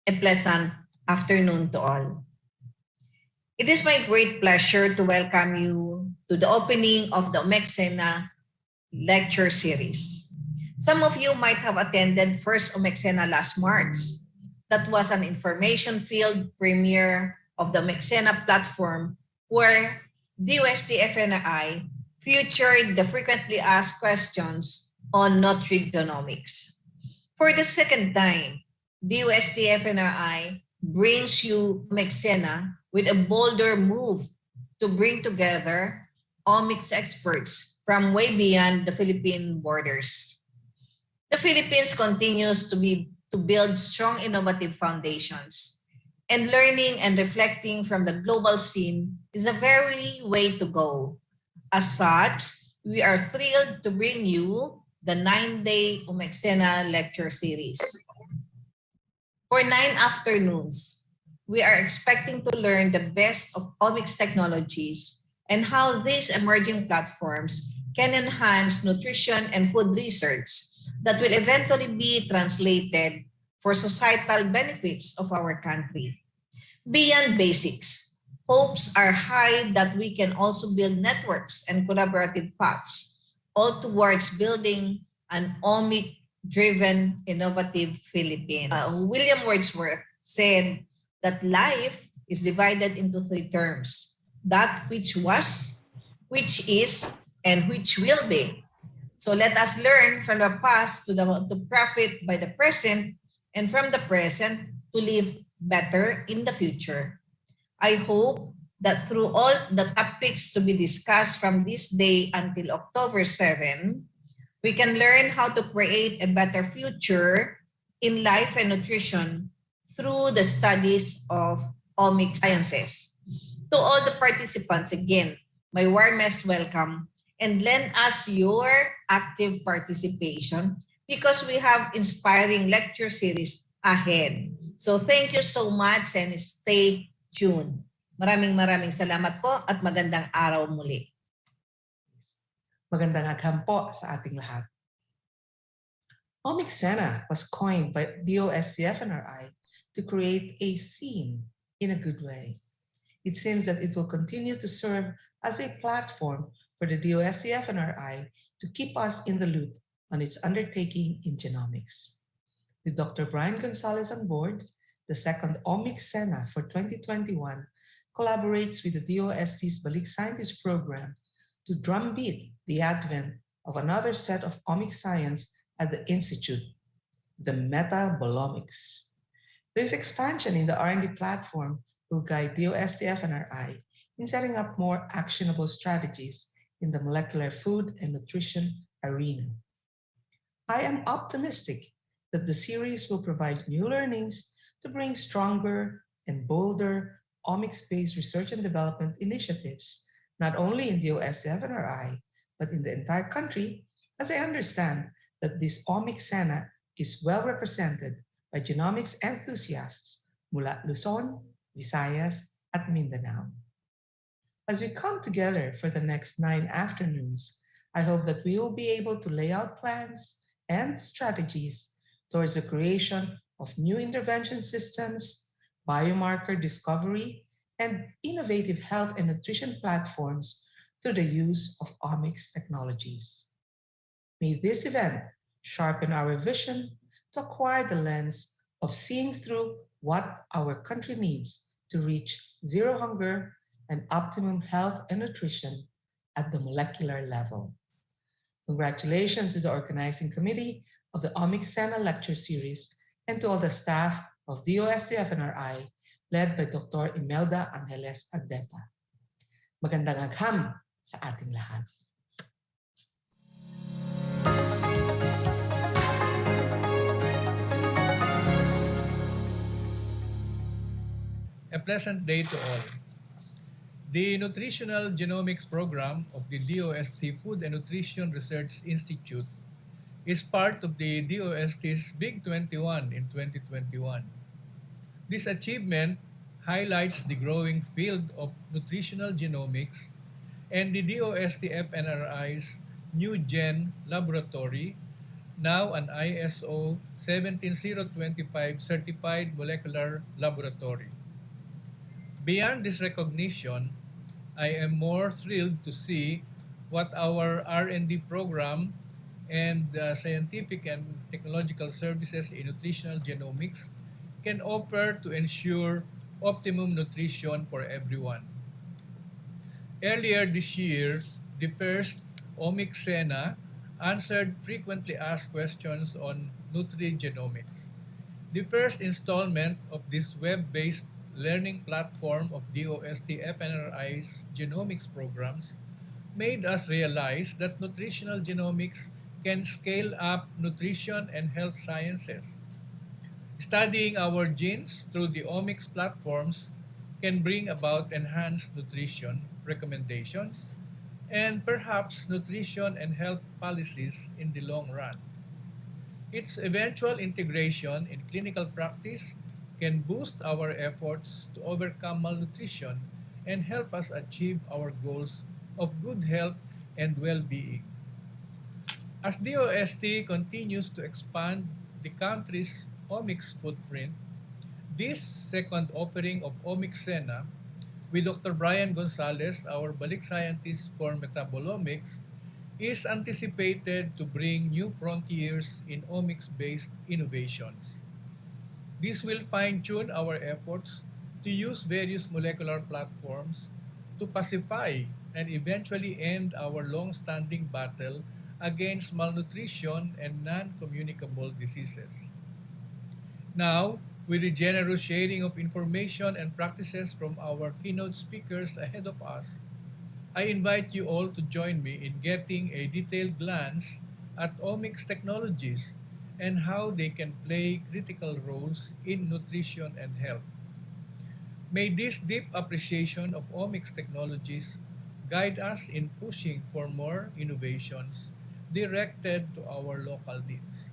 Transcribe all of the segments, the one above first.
A pleasant afternoon to all. It is my great pleasure to welcome you to the opening of the OMICSena lecture series. Some of you might have attended first OMICSena last March. That was an information field premiere of the OMICSena platform where DOST-FNI featured the frequently asked questions on nutrigenomics. For the second time, DOST-FNI brings you OMICSena with a bolder move to bring together omics experts from way beyond the Philippine borders. The Philippines continues to build strong innovative foundations, and learning and reflecting from the global scene is a very way to go. As such, we are thrilled to bring you the 9-day OMICSena lecture series. For 9 afternoons, we are expecting to learn the best of omics technologies and how these emerging platforms can enhance nutrition and food research that will eventually be translated for societal benefits of our country. Beyond basics, hopes are high that we can also build networks and collaborative paths, all towards building an omic-driven, innovative Philippines. William Wordsworth said that life is divided into 3 terms: that which was, which is, and which will be. So let us learn from the past to profit by the present, and from the present to live better in the future. I hope that through all the topics to be discussed from this day until October 7, we can learn how to create a better future in life and nutrition through the studies of omic sciences. To all the participants, again, my warmest welcome, and lend us your active participation because we have inspiring lecture series ahead. So thank you so much and stay tuned. Maraming salamat po at magandang araw muli. Magandang agham po sa ating lahat. OMICSena was coined by DOST-FNRI to create a scene in a good way. It seems that it will continue to serve as a platform for the DOST-FNRI to keep us in the loop on its undertaking in genomics. With Dr. Brian Gonzalez on board, the second OMICSena for 2021 collaborates with the DOST's Balik Scientist program to drumbeat the advent of another set of omic science at the Institute, the metabolomics. This expansion in the R&D platform will guide DOST-FNRI in setting up more actionable strategies in the molecular food and nutrition arena. I am optimistic that the series will provide new learnings to bring stronger and bolder omics-based research and development initiatives, not only in DOST-FNRI, but in the entire country, as I understand that this OMICSena is well represented by genomics enthusiasts mula Luzon, Visayas, at Mindanao. As we come together for the next 9 afternoons, I hope that we will be able to lay out plans and strategies towards the creation of new intervention systems, biomarker discovery, and innovative health and nutrition platforms through the use of omics technologies. May this event sharpen our vision to acquire the lens of seeing through what our country needs to reach zero hunger and optimum health and nutrition at the molecular level. Congratulations to the organizing committee of the OMICSena lecture series and to all the staff of DOST-FNRI led by Dr. Imelda Angeles Agdepa. Magandang agham sa ating lahat. A pleasant day to all. The Nutritional Genomics Program of the DOST-Food and Nutrition Research Institute is part of the DOST's Big 21 in 2021. This achievement highlights the growing field of nutritional genomics and the DOST-FNRI's New Gen Laboratory, now an ISO 17025 Certified Molecular Laboratory. Beyond this recognition, I am more thrilled to see what our R&D program and scientific and technological services in nutritional genomics can offer to ensure optimum nutrition for everyone. Earlier this year, the first OMICSena answered frequently asked questions on nutrigenomics. The first installment of this web-based learning platform of DOST-FNRI's genomics programs made us realize that nutritional genomics can scale up nutrition and health sciences. Studying our genes through the omics platforms can bring about enhanced nutrition recommendations and perhaps nutrition and health policies in the long run. Its eventual integration in clinical practice can boost our efforts to overcome malnutrition and help us achieve our goals of good health and well-being. As DOST continues to expand the country's omics footprint, this second offering of OMICSena with Dr. Brian Gonzalez, our balik scientist for metabolomics, is anticipated to bring new frontiers in omics-based innovations. This will fine-tune our efforts to use various molecular platforms to pacify and eventually end our long-standing battle against malnutrition and non-communicable diseases. Now, with the generous sharing of information and practices from our keynote speakers ahead of us, I invite you all to join me in getting a detailed glance at omics technologies and how they can play critical roles in nutrition and health. May this deep appreciation of omics technologies guide us in pushing for more innovations directed to our local needs.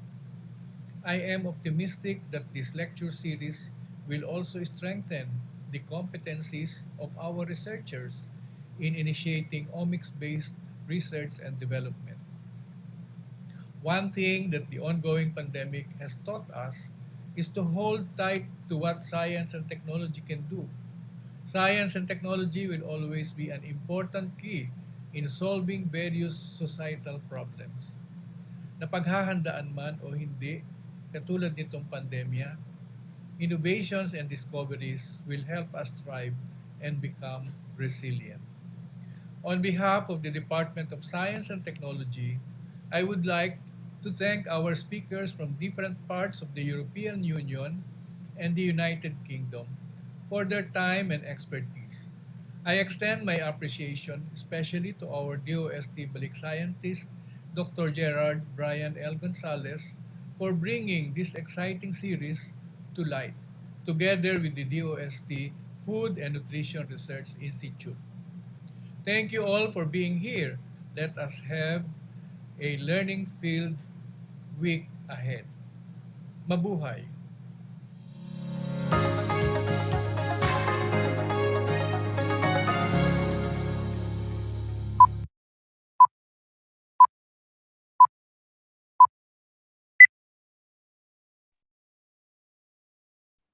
I am optimistic that this lecture series will also strengthen the competencies of our researchers in initiating omics-based research and development. One thing that the ongoing pandemic has taught us is to hold tight to what science and technology can do. Science and technology will always be an important key in solving various societal problems. Napaghahandaan man o hindi, katulad nitong pandemya, innovations and discoveries will help us thrive and become resilient. On behalf of the Department of Science and Technology, I would like to thank our speakers from different parts of the European Union and the United Kingdom for their time and expertise. I extend my appreciation especially to our DOST Balik scientist, Dr. Gerard Brian L. Gonzalez, for bringing this exciting series to light, together with the DOST Food and Nutrition Research Institute. Thank you all for being here. Let us have a learning-filled week ahead. Mabuhay!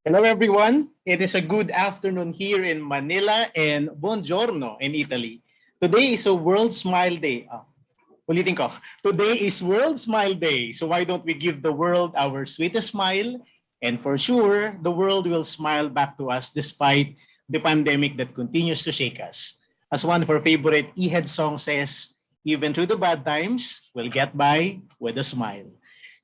Hello, everyone. It is a good afternoon here in Manila and buongiorno in Italy. Today is a World Smile Day. Ulitin ko. Today is World Smile Day. So why don't we give the world our sweetest smile? And for sure, the world will smile back to us despite the pandemic that continues to shake us. As one of our favorite Ehad song says, even through the bad times, we'll get by with a smile.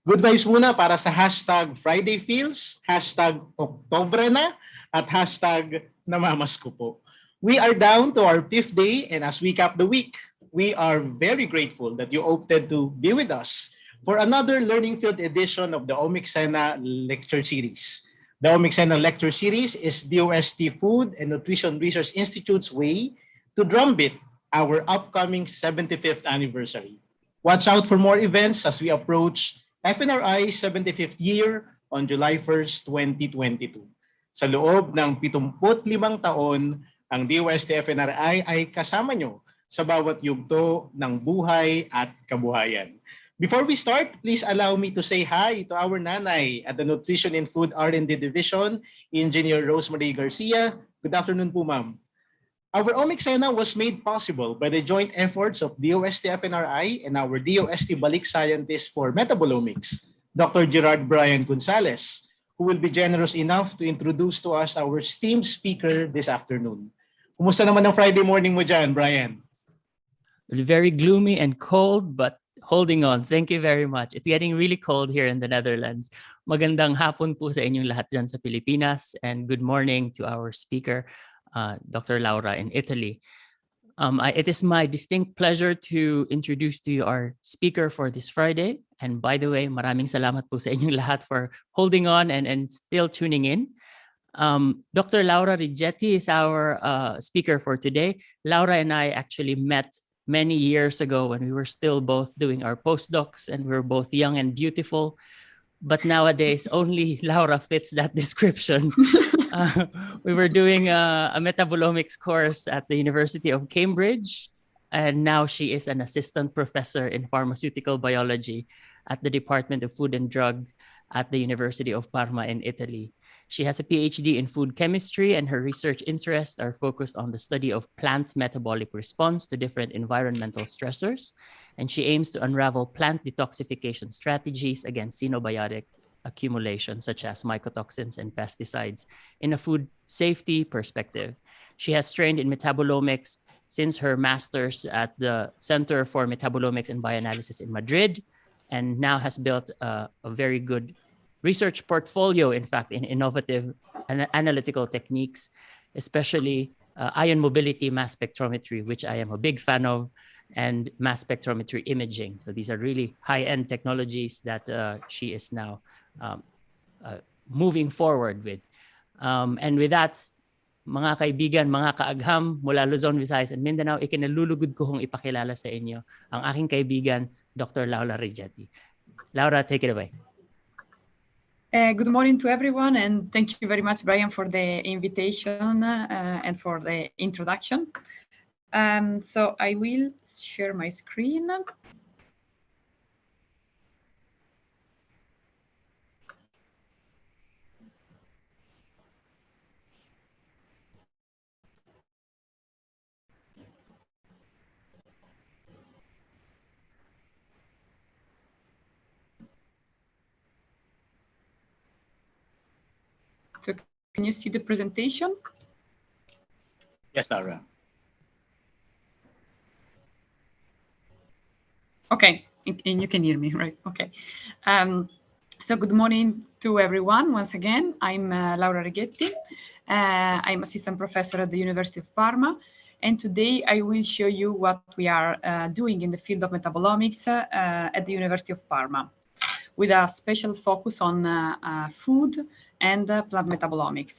Good vibes muna para sa hashtag Friday Feels, hashtag Oktobre na, at hashtag Namamasko po. We are down to our 5th day, and as we cap the week, we are very grateful that you opted to be with us for another learning field edition of the OMICSena lecture series. The OMICSena lecture series is DOST Food and Nutrition Research Institute's way to drumbeat our upcoming 75th anniversary. Watch out for more events as we approach FNRI's 75th year on July 1st, 2022. Sa loob ng 75 taon, ang DOST-FNRI ay kasama nyo sa bawat yugto ng buhay at kabuhayan. Before we start, please allow me to say hi to our nanay at the Nutrition and Food R&D Division, Engineer Rosemary Garcia. Good afternoon po, ma'am. Our OMICSena was made possible by the joint efforts of DOST-FNRI and our DOST Balik scientist for metabolomics, Dr. Gerard Brian Gonzalez, who will be generous enough to introduce to us our esteemed speaker this afternoon. Kumusta naman ang Friday morning mo dyan, Brian? Very gloomy and cold, but holding on. Thank you very much. It's getting really cold here in the Netherlands. Magandang hapon po sa inyong lahat dyan sa Pilipinas, and good morning to our speaker, Dr. Laura in Italy. It is my distinct pleasure to introduce to you our speaker for this Friday. And by the way, maraming salamat po sa inyong lahat for holding on and still tuning in. Dr. Laura Rigetti is our speaker for today. Laura and I actually met many years ago when we were still both doing our postdocs and we were both young and beautiful. But nowadays, only Laura fits that description. We were doing a metabolomics course at the University of Cambridge, and now she is an assistant professor in pharmaceutical biology at the Department of Food and Drugs at the University of Parma in Italy. She has a PhD in food chemistry, and her research interests are focused on the study of plant metabolic response to different environmental stressors. And she aims to unravel plant detoxification strategies against xenobiotic accumulation, such as mycotoxins and pesticides, in a food safety perspective. She has trained in metabolomics since her master's at the Center for Metabolomics and Bioanalysis in Madrid, and now has built a very good research portfolio, in fact, in innovative and analytical techniques, especially ion mobility mass spectrometry, which I am a big fan of, and mass spectrometry imaging. So these are really high-end technologies that she is now moving forward with. And with that, mga kaibigan, mga kaagham mula Luzon, Visayas, and Mindanao, ikinalulugod ko kong ipakilala sa inyo ang aking kaibigan, Dr. Laura Rigetti. Laura, take it away. Good morning to everyone, and thank you very much, Brian, for the invitation and for the introduction. So I will share my screen. So can you see the presentation? Yes, Laura. Okay, and you can hear me, right? Okay. So good morning to everyone. Once again, I'm Laura Rigetti. I'm assistant professor at the University of Parma. And today I will show you what we are doing in the field of metabolomics at the University of Parma, with a special focus on food and plant metabolomics.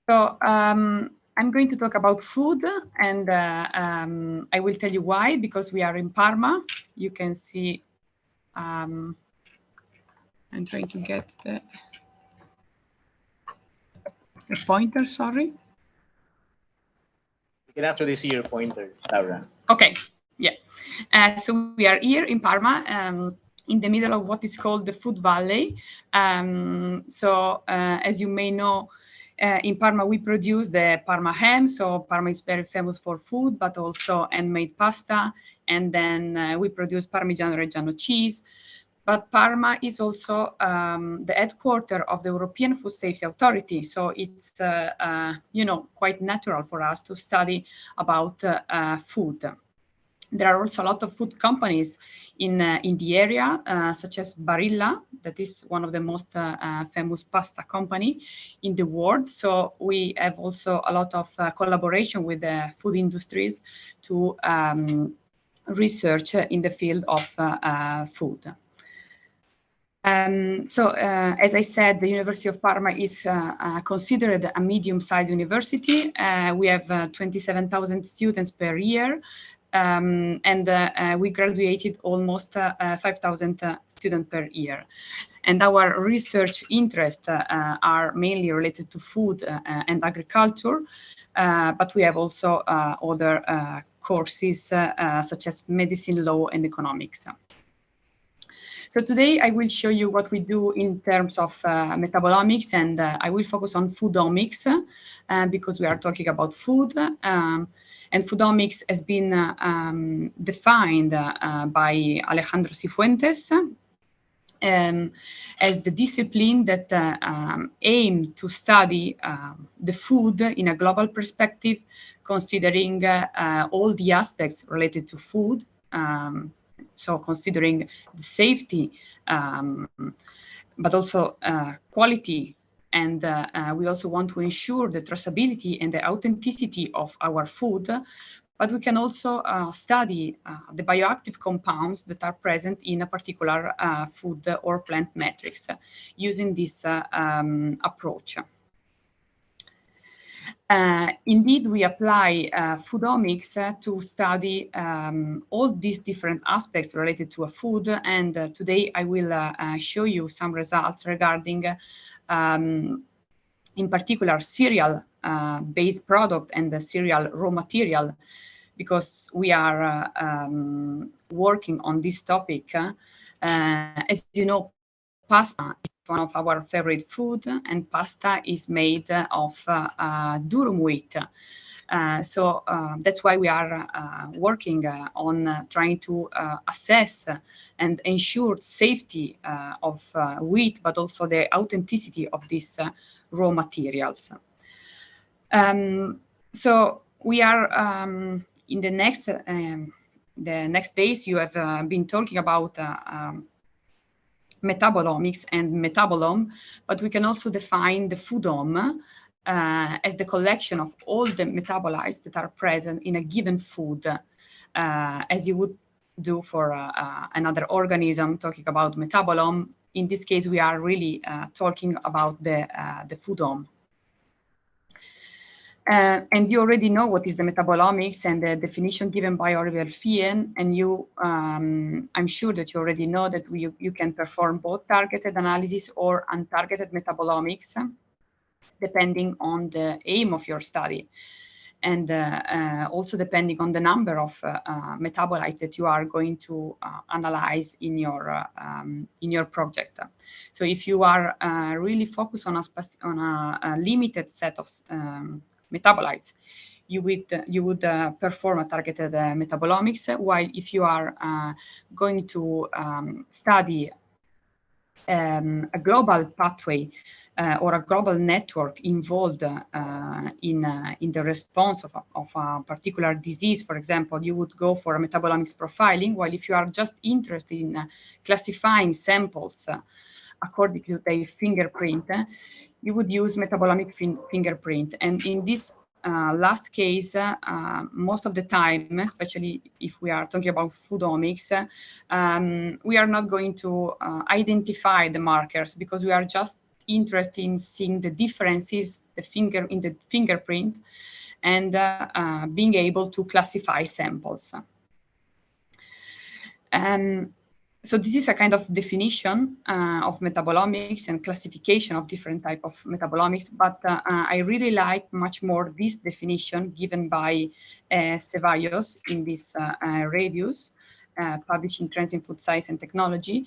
So I'm going to talk about food, and I will tell you why, because we are in Parma. You can see, I'm trying to get the pointer, sorry. You can actually see your pointer, Laura. Okay, yeah. So we are here in Parma, in the middle of what is called the Food Valley. As you may know, in Parma, we produce the Parma ham. So Parma is very famous for food, but also handmade pasta. And then we produce Parmigiano Reggiano cheese. But Parma is also the headquarters of the European Food Safety Authority. So it's, quite natural for us to study about food. There are also a lot of food companies in the area, such as Barilla, that is one of the most famous pasta company in the world. So we have also a lot of collaboration with the food industries to research in the field of food. As I said, the University of Parma is considered a medium-sized university. We have 27,000 students per year. We graduated almost 5,000 students per year. And our research interests are mainly related to food and agriculture, but we have also other courses such as medicine, law, and economics. So today I will show you what we do in terms of metabolomics, and I will focus on Foodomics because we are talking about food. And Foodomics has been defined by Alejandro Cifuentes as the discipline that aim to study the food in a global perspective, considering all the aspects related to food. So considering the safety, but also quality, and we also want to ensure the traceability and the authenticity of our food. But we can also study the bioactive compounds that are present in a particular food or plant matrix using this approach. Indeed, we apply Foodomics to study all these different aspects related to a food, and today I will show you some results regarding, in particular, cereal-based product and the cereal raw material, because we are working on this topic. As you know, pasta is one of our favorite food, and pasta is made of durum wheat. So that's why we are working on trying to assess and ensure safety of wheat, but also the authenticity of these raw materials. So we are in the next days, you have been talking about metabolomics and metabolome, but we can also define the foodome as the collection of all the metabolites that are present in a given food, as you would do for another organism, talking about metabolome. In this case, we are really talking about the foodome. And you already know what is the metabolomics and the definition given by Oliver Fien, and you, I'm sure that you already know that you can perform both targeted analysis or untargeted metabolomics, depending on the aim of your study, and also depending on the number of metabolites that you are going to analyze in your project. So if you are really focused on a limited set of metabolites, you would perform a targeted metabolomics, while if you are going to study a global pathway or a global network involved in the response of a particular disease, for example, you would go for a metabolomics profiling, while if you are just interested in classifying samples according to their fingerprint, you would use metabolomic fingerprint. And in this last case, most of the time, especially if we are talking about Foodomics, we are not going to identify the markers, because we are just interested in seeing the differences in the fingerprint and being able to classify samples. So this is a kind of definition of metabolomics and classification of different type of metabolomics, but I really like much more this definition given by Ceballos in this reviews published in Trends in Food Science and Technology,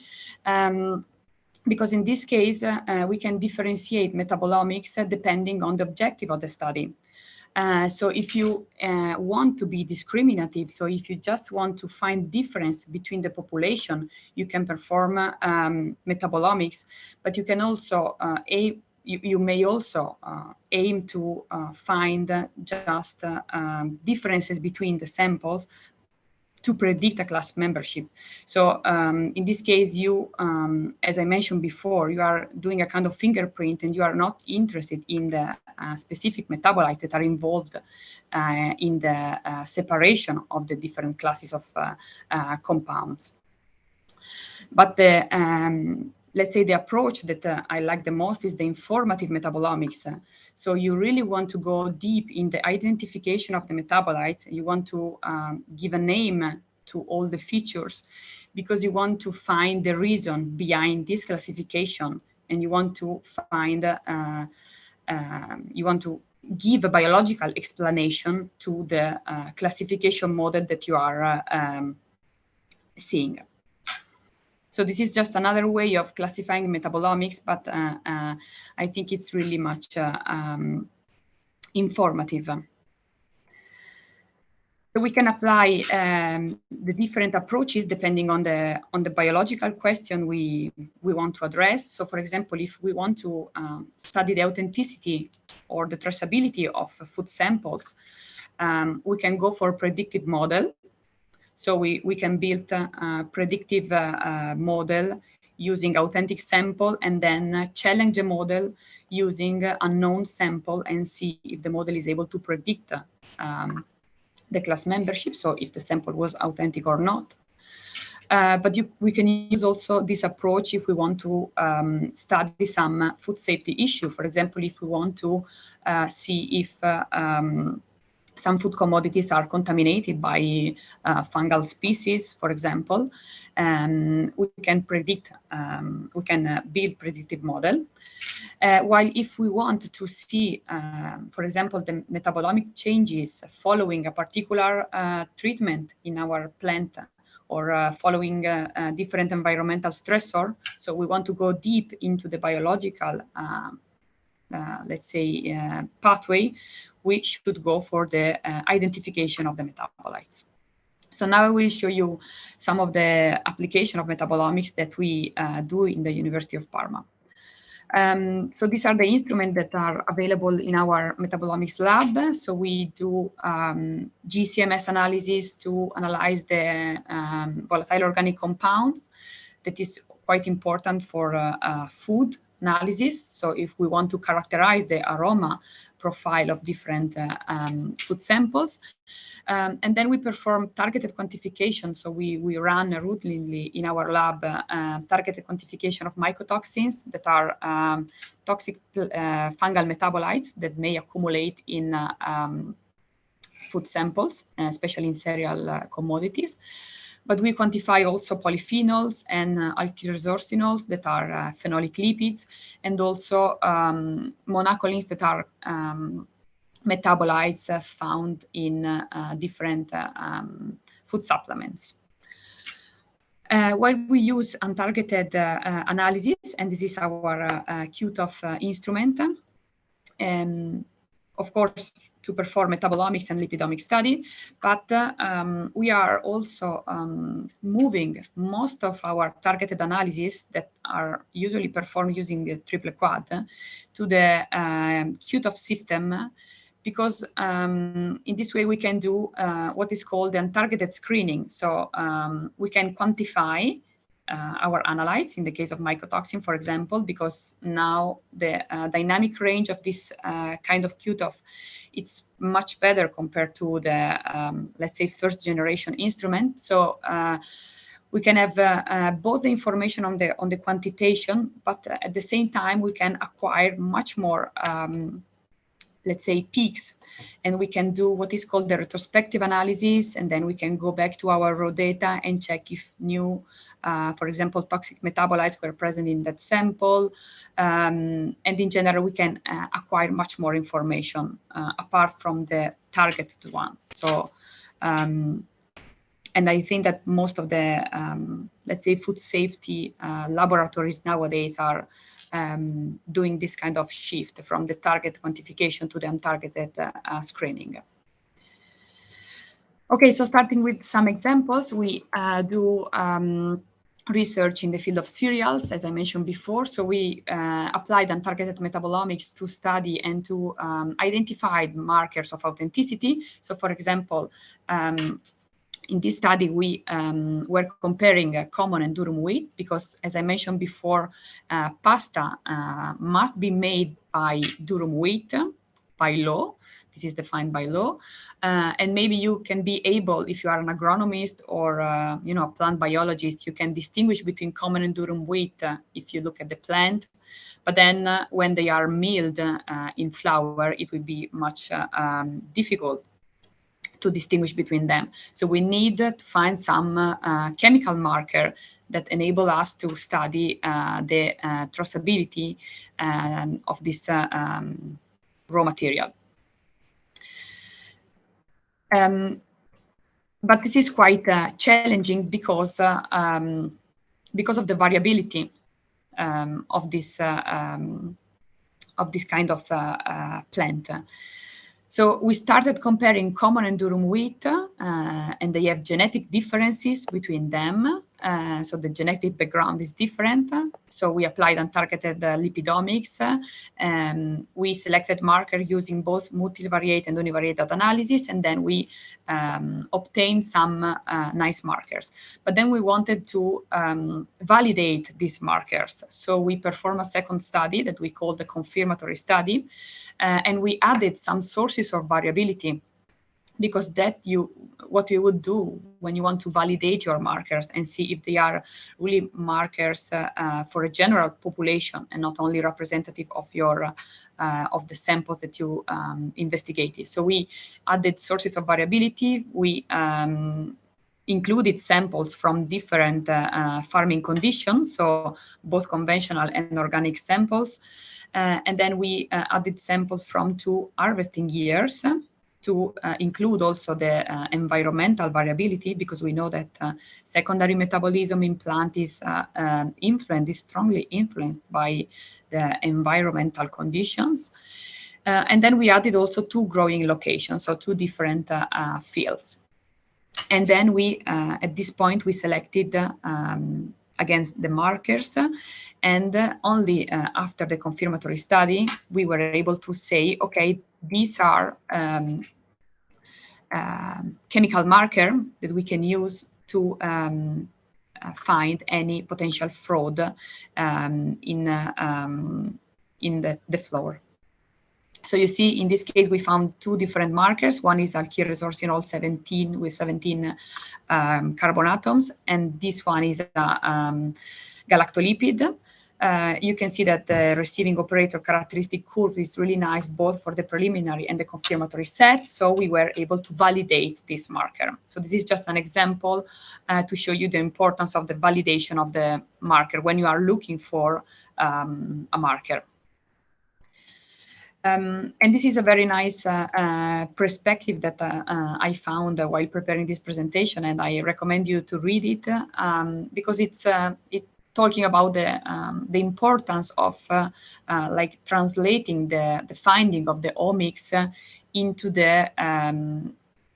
because in this case we can differentiate metabolomics depending on the objective of the study. So if you want to be discriminative, so if you just want to find difference between the population, you can perform metabolomics, but you can also you may also aim to find just differences between the samples to predict a class membership. So in this case, you, as I mentioned before, you are doing a kind of fingerprint, and you are not interested in the specific metabolites that are involved in the separation of the different classes of compounds. But the let's say the approach that I like the most is the informative metabolomics. So you really want to go deep in the identification of the metabolites. You want to give a name to all the features, because you want to find the reason behind this classification, and you want to find, you want to give a biological explanation to the classification model that you are seeing. So this is just another way of classifying metabolomics, but I think it's really much informative. So we can apply the different approaches depending on the biological question we want to address. So for example, if we want to study the authenticity or the traceability of food samples, we can go for a predictive model. So we can build a predictive model using authentic sample and then challenge the model using unknown sample and see if the model is able to predict the class membership, so if the sample was authentic or not. But we can use also this approach if we want to study some food safety issue. For example, if we want to see if some food commodities are contaminated by fungal species, for example, we can predict, we can build predictive model. While if we want to see, for example, the metabolomic changes following a particular treatment in our plant or following different environmental stressor, so we want to go deep into the biological, let's say, pathway, we should go for the identification of the metabolites. So now I will show you some of the application of metabolomics that we do in the University of Parma. So these are the instruments that are available in our metabolomics lab. So we do GCMS analysis to analyze the volatile organic compound that is quite important for food analysis. So if we want to characterize the aroma profile of different food samples. And then we perform targeted quantification. So we run routinely in our lab targeted quantification of mycotoxins that are toxic fungal metabolites that may accumulate in food samples, especially in cereal commodities. But we quantify also polyphenols and alkylresorcinols that are phenolic lipids, and also monacolins that are metabolites found in different food supplements. While we use untargeted analysis, and this is our QTOF instrument, and of course, to perform metabolomics and lipidomic study, but we are also moving most of our targeted analysis that are usually performed using the triple quad to the QTOF system, because in this way we can do what is called the untargeted screening. So we can quantify our analytes in the case of mycotoxin, for example, because now the dynamic range of this kind of QTOF, it's much better compared to the, let's say, first generation instrument. So we can have both the information on the quantitation, but at the same time, we can acquire much more let's say, peaks, and we can do what is called the retrospective analysis, and then we can go back to our raw data and check if new, for example, toxic metabolites were present in that sample, and in general, we can acquire much more information apart from the targeted ones. So, and I think that most of the, let's say, food safety laboratories nowadays are doing this kind of shift from the target quantification to the untargeted screening. Okay, so starting with some examples, we do research in the field of cereals, as I mentioned before. So we applied untargeted metabolomics to study and to identify markers of authenticity. So for example, in this study, we were comparing common and durum wheat because, as I mentioned before, pasta must be made by durum wheat by law. This is defined by law. And maybe you can be able, if you are an agronomist or you know, a plant biologist, you can distinguish between common and durum wheat if you look at the plant. But then when they are milled in flour, it will be much difficult to distinguish between them. So we need to find some chemical marker that enable us to study the traceability of this raw material. But this is quite challenging because because of the variability of this kind of plant. So we started comparing common and durum wheat, and they have genetic differences between them. So the genetic background is different. So we applied untargeted lipidomics. We selected marker using both multivariate and univariate analysis, and then we obtained some nice markers. But then we wanted to validate these markers. So we performed a second study that we called the confirmatory study, and we added some sources of variability, because what you would do when you want to validate your markers and see if they are really markers for a general population and not only representative of your of the samples that you investigated. So we added sources of variability. We included samples from different farming conditions, so both conventional and organic samples. And then we added samples from 2 harvesting years to include also the environmental variability, because we know that secondary metabolism in plant is strongly influenced by the environmental conditions. And then we added also 2 growing locations, so 2 different fields. And then we, at this point, we selected against the markers, and only after the confirmatory study, we were able to say, okay, these are chemical marker that we can use to find any potential fraud in the flour. So you see, in this case, we found 2 different markers. One is alkylresorcinol 17 with 17 carbon atoms, and this one is galactolipid. You can see that the receiving operator characteristic curve is really nice, both for the preliminary and the confirmatory set. So we were able to validate this marker. So this is just an example to show you the importance of the validation of the marker when you are looking for a marker. And this is a very nice perspective that I found while preparing this presentation, and I recommend you to read it because it's talking about the importance of like translating the finding of the omics into the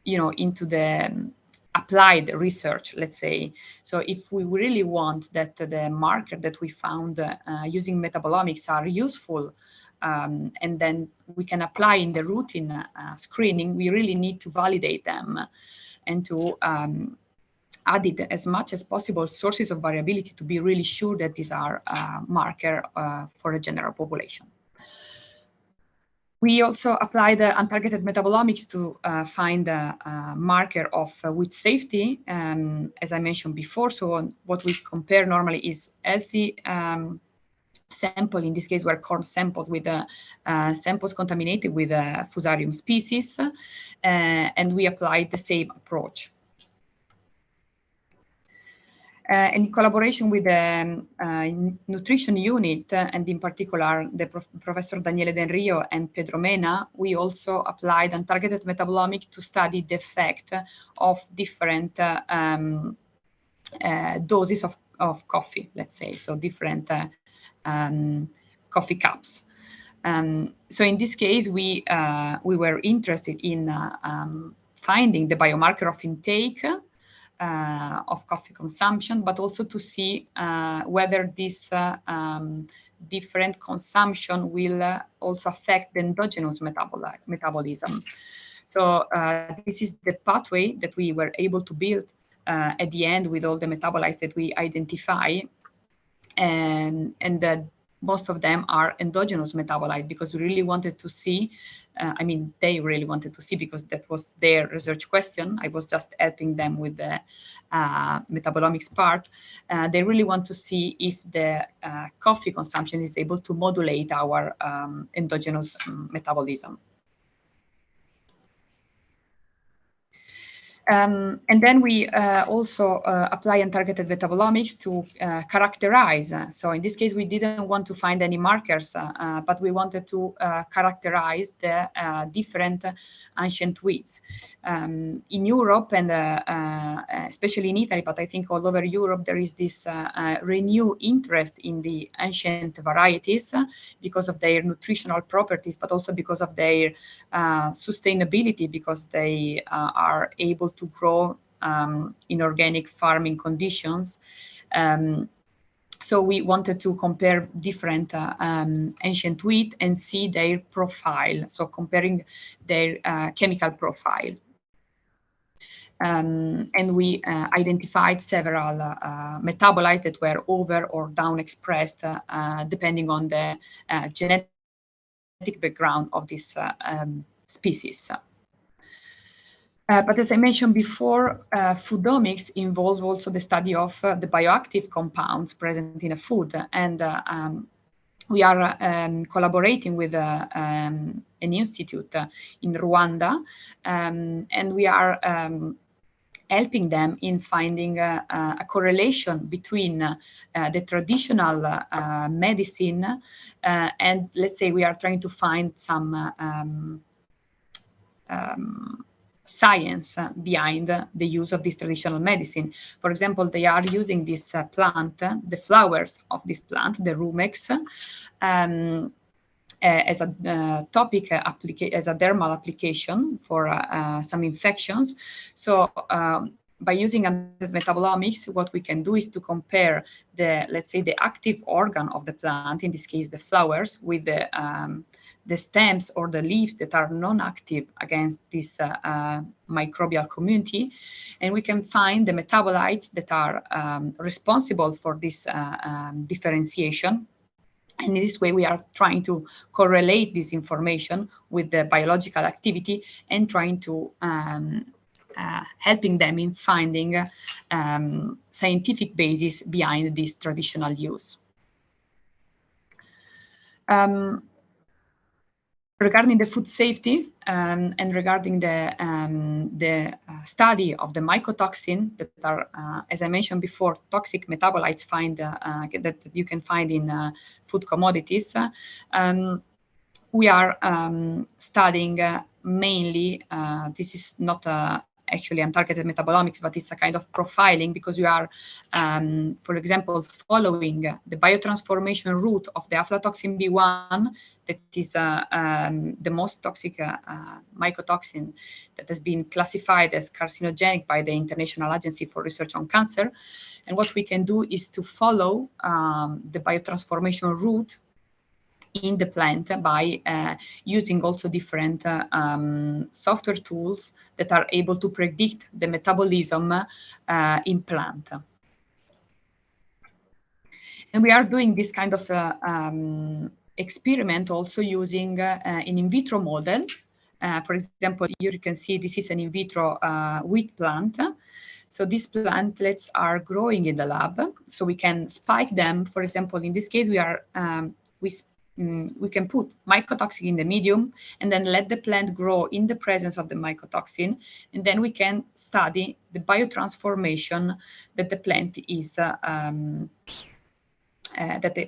into the applied research, let's say. So if we really want that the marker that we found using metabolomics are useful, and then we can apply in the routine screening, we really need to validate them and to add it as much as possible sources of variability to be really sure that these are marker for a general population. We also apply the untargeted metabolomics to find a marker of wheat safety, as I mentioned before. So what we compare normally is healthy sample, in this case were corn samples with samples contaminated with Fusarium species, and we applied the same approach. In collaboration with the nutrition unit, and in particular the Professor Daniele Del Rio and Pedro Mena, we also applied untargeted metabolomic to study the effect of different doses of coffee, let's say, so different coffee cups. So in this case, we were interested in finding the biomarker of intake of coffee consumption, but also to see whether this different consumption will also affect the endogenous metabolism. So this is the pathway that we were able to build at the end with all the metabolites that we identify, and that most of them are endogenous metabolites, because we really wanted to see, I mean, they really wanted to see, because that was their research question. I was just helping them with the metabolomics part. They really want to see if the coffee consumption is able to modulate our endogenous metabolism. And then we also apply untargeted metabolomics to characterize. So in this case, we didn't want to find any markers, but we wanted to characterize the different ancient wheats. In Europe and especially in Italy, but I think all over Europe, there is this renewed interest in the ancient varieties because of their nutritional properties, but also because of their sustainability, because they are able to grow in organic farming conditions. So we wanted to compare different ancient wheat and see their profile, so comparing their chemical profile. And we identified several metabolites that were over or down expressed depending on the genetic background of this species. But as I mentioned before, Foodomics involves also the study of the bioactive compounds present in a food. And we are collaborating with an institute in Rwanda, and we are helping them in finding a correlation between the traditional medicine and, let's say, we are trying to find some science behind the use of this traditional medicine. For example, they are using this plant, the flowers of this plant, the rumex, as a topic as a dermal application for some infections. So by using metabolomics, what we can do is to compare the, let's say, the active organ of the plant, in this case the flowers, with the stems or the leaves that are non-active against this microbial community, and we can find the metabolites that are responsible for this differentiation. And in this way, we are trying to correlate this information with the biological activity and trying to helping them in finding scientific basis behind this traditional use. Regarding the food safety and regarding the study of the mycotoxin that are, as I mentioned before, toxic metabolites that you can find in food commodities, we are studying mainly, this is not actually untargeted metabolomics, but it's a kind of profiling, because we are, for example, following the biotransformation route of the aflatoxin B1, that is the most toxic mycotoxin that has been classified as carcinogenic by the International Agency for Research on Cancer. And what we can do is to follow the biotransformation route in the plant by using also different software tools that are able to predict the metabolism in plant. And we are doing this kind of experiment also using an in vitro model. For example, here you can see this is an in vitro wheat plant. So these plantlets are growing in the lab, so we can spike them. For example, in this case, we can put mycotoxin in the medium and then let the plant grow in the presence of the mycotoxin, and then we can study the biotransformation that the plant is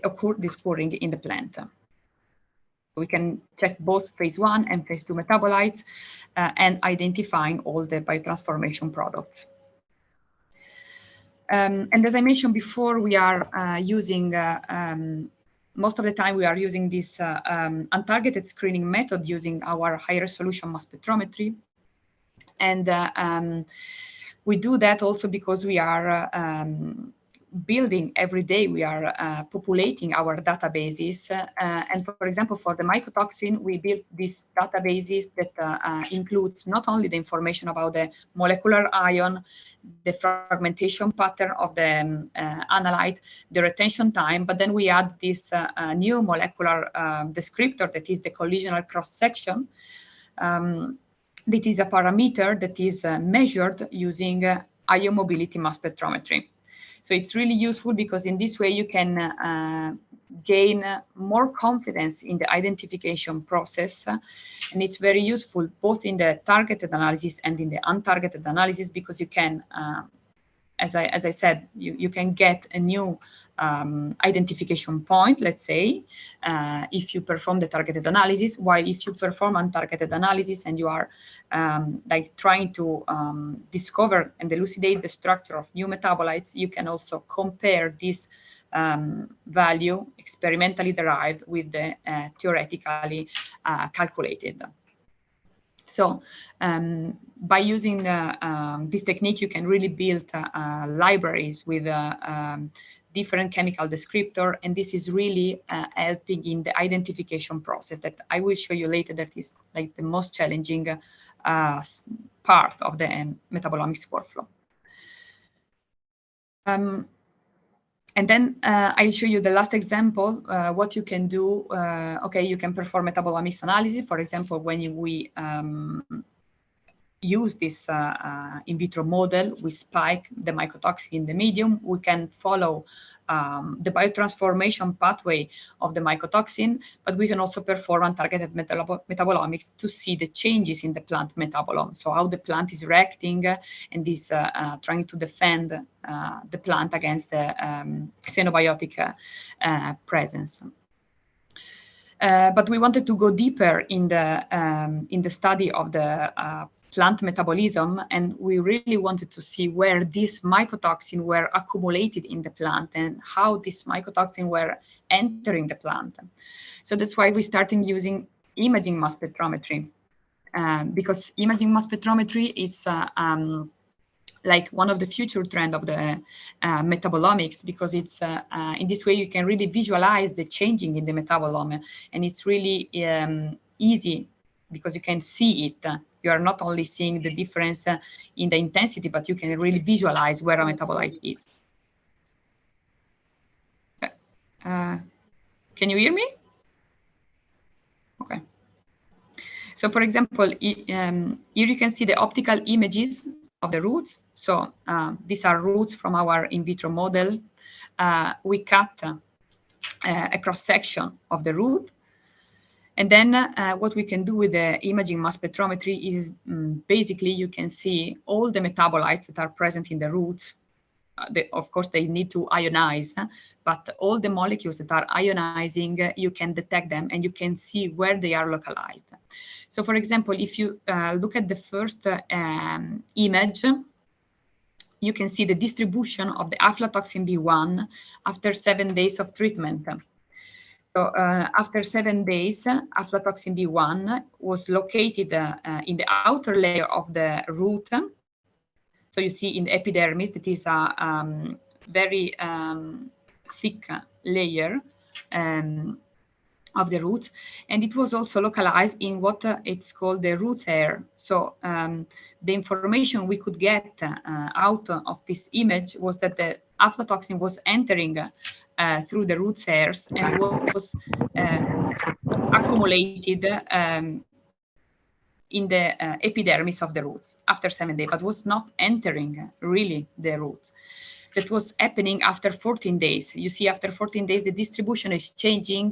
occurring in the plant. We can check both phase 1 and phase 2 metabolites and identifying all the biotransformation products. And as I mentioned before, we are using most of the time we are using this untargeted screening method using our high resolution mass spectrometry. And we do that also because we are building every day, we are populating our databases. And for example, for the mycotoxin, we built these databases that includes not only the information about the molecular ion, the fragmentation pattern of the analyte, the retention time, but then we add this new molecular descriptor that is the collisional cross-section. That is a parameter that is measured using ion mobility mass spectrometry. So it's really useful because in this way you can gain more confidence in the identification process. And it's very useful both in the targeted analysis and in the untargeted analysis, because you can, as I said, you can get a new identification point, let's say, if you perform the targeted analysis, while if you perform untargeted analysis and you are like trying to discover and elucidate the structure of new metabolites, you can also compare this value experimentally derived with the theoretically calculated. So by using this technique, you can really build libraries with different chemical descriptor, and this is really helping in the identification process that I will show you later, that is like the most challenging part of the metabolomics workflow. And then I'll show you the last example, what you can do. Okay, you can perform metabolomics analysis. For example, when we use this in vitro model, we spike the mycotoxin in the medium, we can follow the biotransformation pathway of the mycotoxin, but we can also perform untargeted metabolomics to see the changes in the plant metabolome. So how the plant is reacting and is trying to defend the plant against the xenobiotic presence. But we wanted to go deeper in the study of the plant metabolism, and we really wanted to see where these mycotoxin were accumulated in the plant and how these mycotoxin were entering the plant. So that's why we started using imaging mass spectrometry, because imaging mass spectrometry is like one of the future trend of the metabolomics, because it's in this way you can really visualize the changing in the metabolome, and it's really easy because you can see it. You are not only seeing the difference in the intensity, but you can really visualize where a metabolite is. Can you hear me? Okay. So for example, here you can see the optical images of the roots. So these are roots from our in vitro model. We cut a cross-section of the root. And then what we can do with the imaging mass spectrometry is basically you can see all the metabolites that are present in the roots. Of course, they need to ionize, but all the molecules that are ionizing, you can detect them and you can see where they are localized. So for example, if you look at the first image, you can see the distribution of the aflatoxin B1 after 7 days of treatment. So after 7 days, aflatoxin B1 was located in the outer layer of the root. So you see in the epidermis, that is a very thick layer of the root. And it was also localized in what it's called the root hair. So the information we could get out of this image was that the aflatoxin was entering through the root hairs and was accumulated in the epidermis of the roots after 7 days, but was not entering really the roots. That was happening after 14 days. You see, after 14 days, the distribution is changing.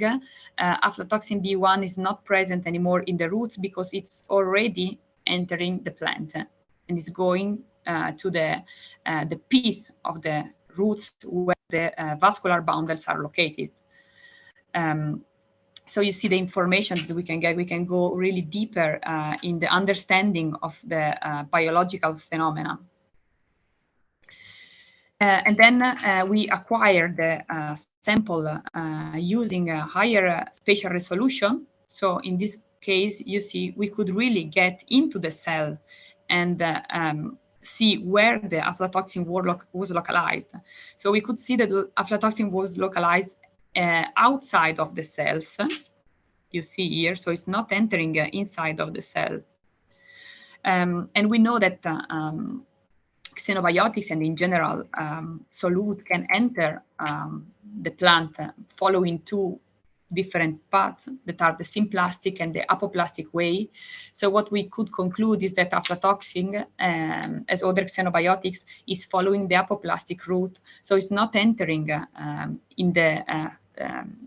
Aflatoxin B1 is not present anymore in the roots because it's already entering the plant and is going to the pith of the roots where the vascular bundles are located. So you see the information that we can get. We can go really deeper in the understanding of the biological phenomena. And then we acquired the sample using a higher spatial resolution. So in this case, you see, we could really get into the cell and see where the aflatoxin was localized. So we could see that aflatoxin was localized outside of the cells. You see here, so it's not entering inside of the cell. And we know that xenobiotics and in general solute can enter the plant following two different paths that are the symplastic and the apoplastic way. So what we could conclude is that aflatoxin, as other xenobiotics, is following the apoplastic route. So it's not entering in the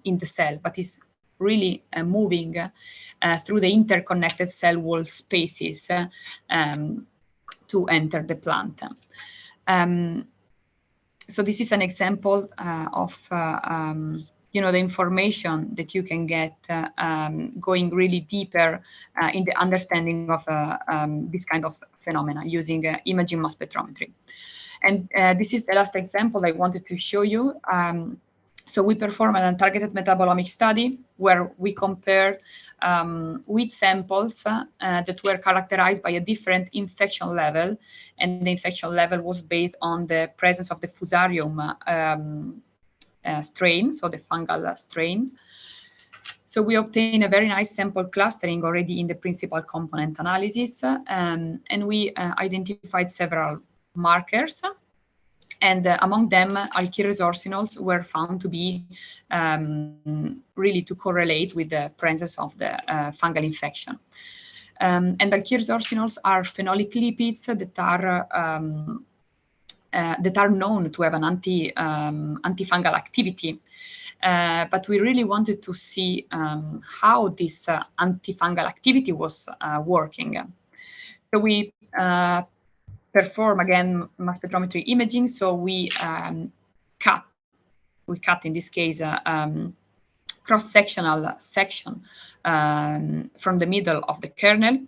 in the cell, but is really moving through the interconnected cell wall spaces to enter the plant. So this is an example of the information that you can get going really deeper in the understanding of this kind of phenomena using imaging mass spectrometry. And this is the last example I wanted to show you. So we perform an untargeted metabolomic study where we compare wheat samples that were characterized by a different infection level, and the infection level was based on the presence of the Fusarium strain, so the fungal strains. So we obtain a very nice sample clustering already in the principal component analysis, and we identified several markers. And among them, alkylresorcinols were found to be really to correlate with the presence of the fungal infection. And alkylresorcinols are phenolic lipids that are known to have an antifungal activity. But we really wanted to see how this antifungal activity was working. So we perform again mass spectrometry imaging. So we cut in this case cross-sectional section from the middle of the kernel,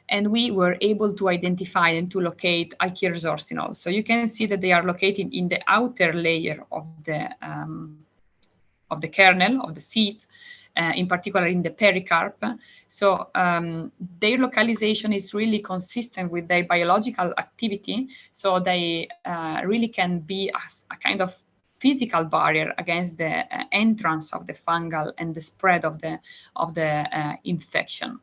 and we were able to identify and to locate alkylresorcinols. So you can see that they are located in the outer layer of the kernel, of the seed, in particular in the pericarp. So their localization is really consistent with their biological activity. So they really can be a kind of physical barrier against the entrance of the fungal and the spread of the infection.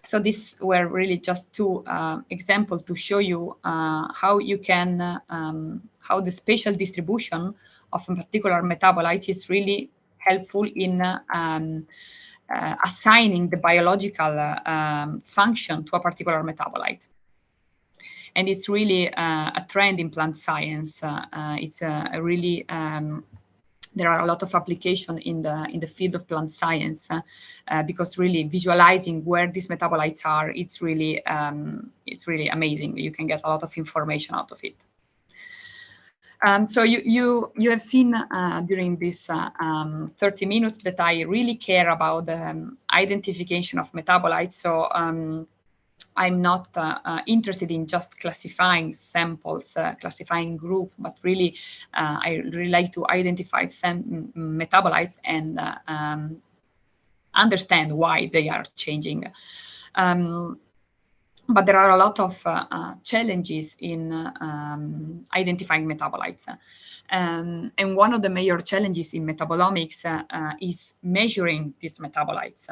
So these were really just two examples to show you how you can, how the spatial distribution of a particular metabolite is really helpful in assigning the biological function to a particular metabolite. And it's really a trend in plant science. It's a really there are a lot of applications in the field of plant science because really visualizing where these metabolites are, it's really amazing. You can get a lot of information out of it. So you have seen during this 30 minutes that I really care about the identification of metabolites. So I'm not interested in just classifying samples, classifying group, but really I really like to identify some metabolites and understand why they are changing. But there are a lot of challenges in identifying metabolites. And one of the major challenges in metabolomics is measuring these metabolites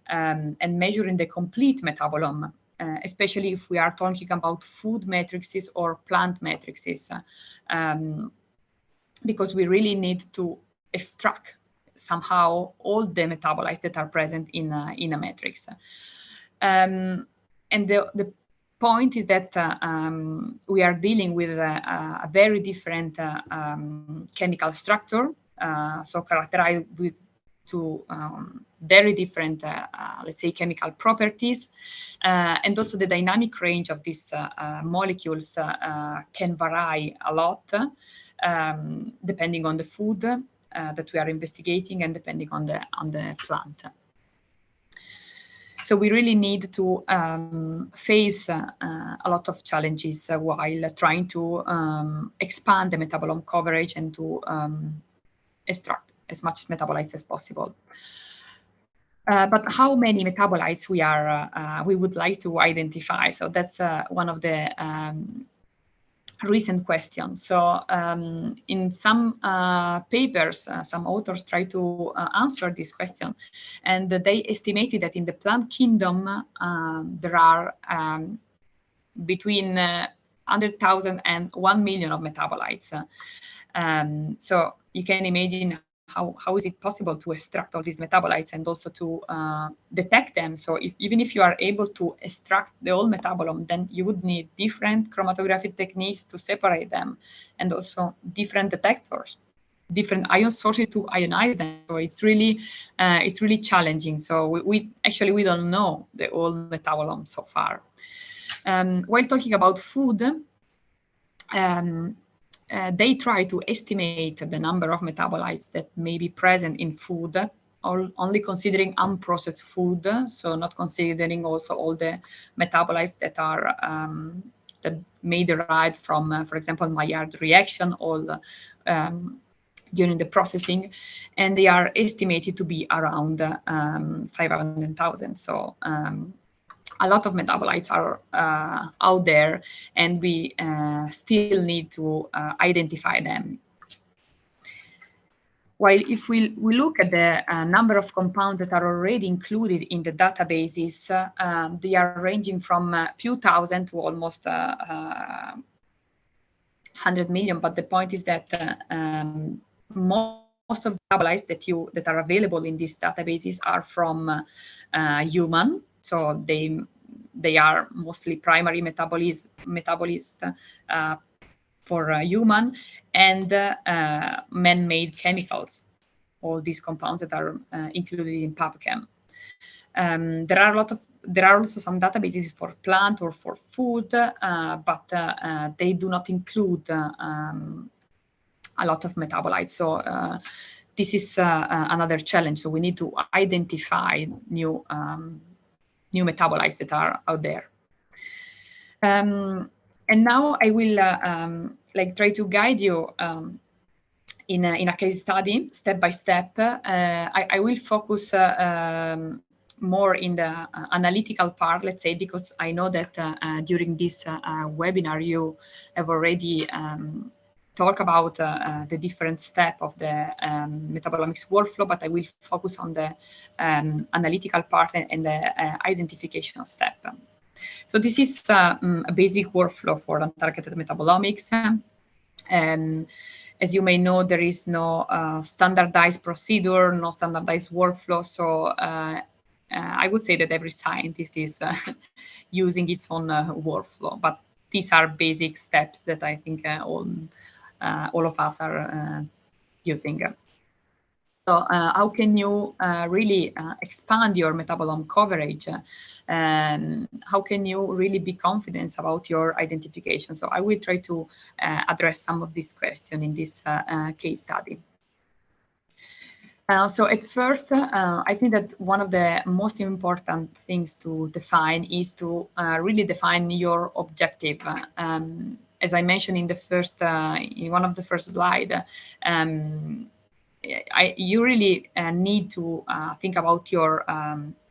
and measuring the complete metabolome. Especially if we are talking about food matrices or plant matrices, because we really need to extract somehow all the metabolites that are present in a matrix. And the point is that we are dealing with a very different chemical structure, so characterized with two very different, let's say, chemical properties. And also the dynamic range of these molecules can vary a lot depending on the food that we are investigating and depending on the plant. So we really need to face a lot of challenges while trying to expand the metabolome coverage and to extract as much metabolites as possible. But how many metabolites we would like to identify? So that's one of the recent questions. So in some papers, some authors try to answer this question, and they estimated that in the plant kingdom there are between 100,000 and 1 million of metabolites. So you can imagine how is it possible to extract all these metabolites and also to detect them. So even if you are able to extract the whole metabolome, then you would need different chromatography techniques to separate them and also different detectors. different ion sources to ionize them. So it's really challenging. So we don't know the whole metabolome so far. While talking about food, they try to estimate the number of metabolites that may be present in food, only considering unprocessed food, so not considering also all the metabolites that are that may derive from, for example, Maillard reaction, all during the processing, and they are estimated to be around 500,000. So a lot of metabolites are out there, and we still need to identify them. While if we look at the number of compounds that are already included in the databases, they are ranging from a few thousand to almost 100 million. But the point is that most of the metabolites that are available in these databases are from human, so they are mostly primary metabolist for human, and man-made chemicals, all these compounds that are included in PubChem. There are also some databases for plant or for food, but they do not include a lot of metabolites. So this is another challenge. So we need to identify new metabolites that are out there. And now I will try to guide you in a case study, step by step. I will focus more in the analytical part, let's say, because I know that during this webinar you have already talked about the different step of the metabolomics workflow, but I will focus on the analytical part and the identification step. So this is a basic workflow for untargeted metabolomics. And as you may know, there is no standardized procedure, no standardized workflow. So I would say that every scientist is using its own workflow, but these are basic steps that I think all of us are using. So how can you really expand your metabolome coverage? How can you really be confident about your identification? So I will try to address some of these questions in this case study. So at first, I think that one of the most important things to define is to really define your objective. As I mentioned in the first, in one of the first slides, you really need to think about your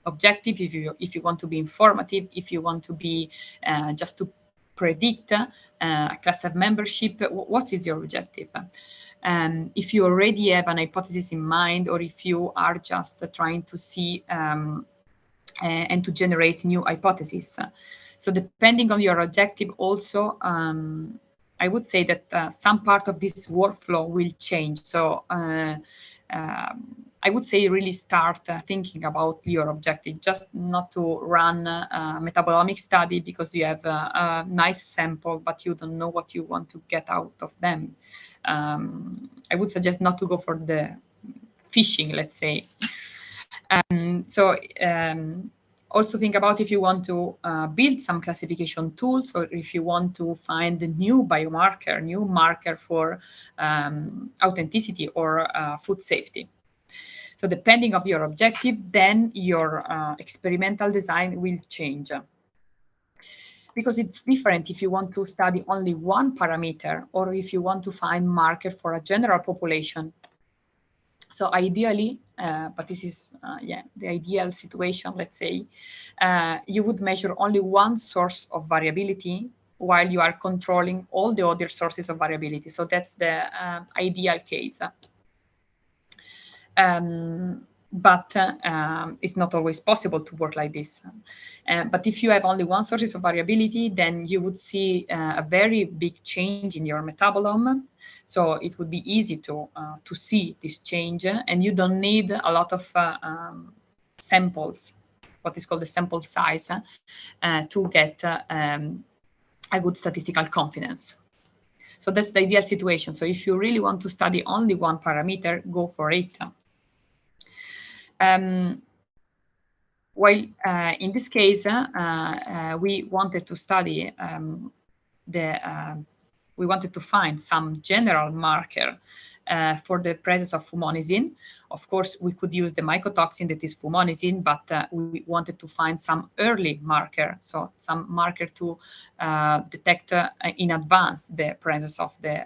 objective. If you want to be informative, if you want to be just to predict a class of membership, what is your objective? If you already have an hypothesis in mind, or if you are just trying to see and to generate new hypotheses. So depending on your objective also, I would say that some part of this workflow will change. So I would say really start thinking about your objective, just not to run a metabolomic study because you have a nice sample, but you don't know what you want to get out of them. I would suggest not to go for the fishing, let's say. Also think about if you want to build some classification tools, or if you want to find a new biomarker, new marker for authenticity or food safety. So depending on your objective, then your experimental design will change. Because it's different if you want to study only one parameter, or if you want to find marker for a general population. So ideally, but this is the ideal situation, let's say, you would measure only one source of variability while you are controlling all the other sources of variability. So that's the ideal case. But it's not always possible to work like this. But if you have only one source of variability, then you would see a very big change in your metabolome. So it would be easy to see this change, and you don't need a lot of samples, what is called the sample size, to get a good statistical confidence. So that's the ideal situation. So if you really want to study only one parameter, go for it. While in this case, we wanted to study we wanted to find some general marker for the presence of fumonisine. Of course, we could use the mycotoxin that is fumonisine, but we wanted to find some early marker, so some marker to detect in advance the presence of the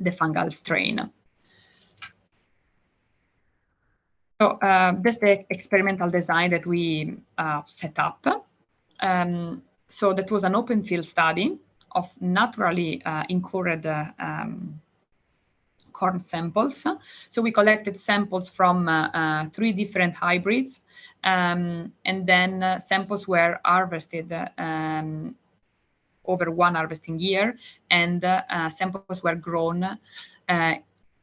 fungal strain. So that's the experimental design that we set up. So that was an open field study of naturally incurred corn samples. So we collected samples from 3 different hybrids, and then samples were harvested over 1 harvesting year, and samples were grown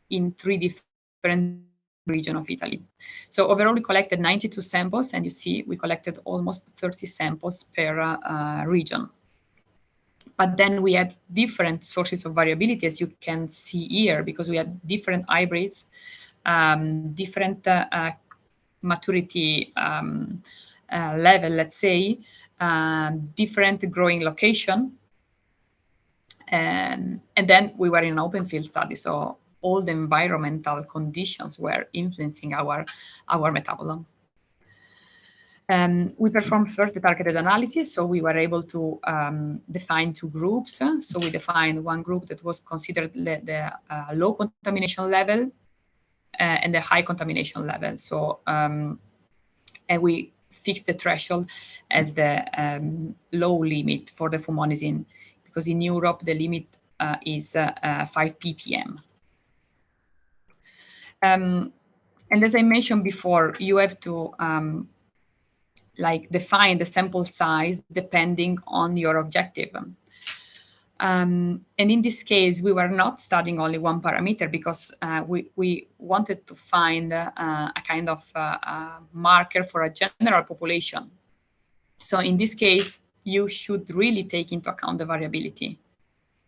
in 3 different regions of Italy. So overall, we collected 92 samples, and you see we collected almost 30 samples per region. But then we had different sources of variability, as you can see here, because we had different hybrids, different maturity level, let's say, different growing location. And then we were in an open field study, so all the environmental conditions were influencing our metabolome. We performed first the targeted analysis, so we were able to define 2 groups. So we defined one group that was considered the low contamination level and the high contamination level. So and we fixed the threshold as the low limit for the fumonisine, because in Europe the limit is 5 ppm. And as I mentioned before, you have to define the sample size depending on your objective. And in this case, we were not studying only one parameter, because we wanted to find a kind of marker for a general population. So in this case, you should really take into account the variability,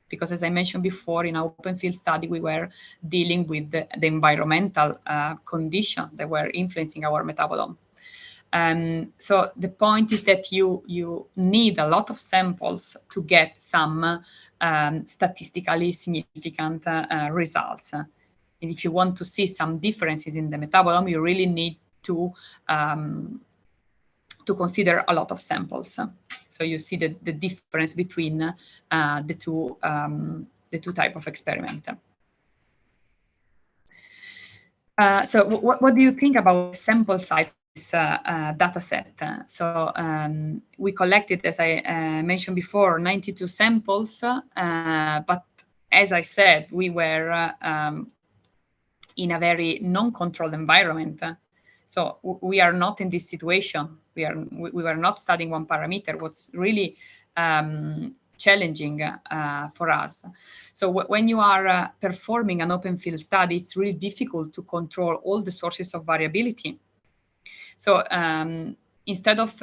because as I mentioned before, in our open field study, we were dealing with the environmental conditions that were influencing our metabolome. So the point is that you need a lot of samples to get some statistically significant results. And if you want to see some differences in the metabolome, you really need to consider a lot of samples. So you see the difference between the two types of experiment. So what do you think about sample size? Data set. So we collected, as I mentioned before, 92 samples, but as I said, we were in a very non-controlled environment. So we are not in this situation. We were not studying one parameter. What's really challenging for us. So when you are performing an open field study, it's really difficult to control all the sources of variability. So instead of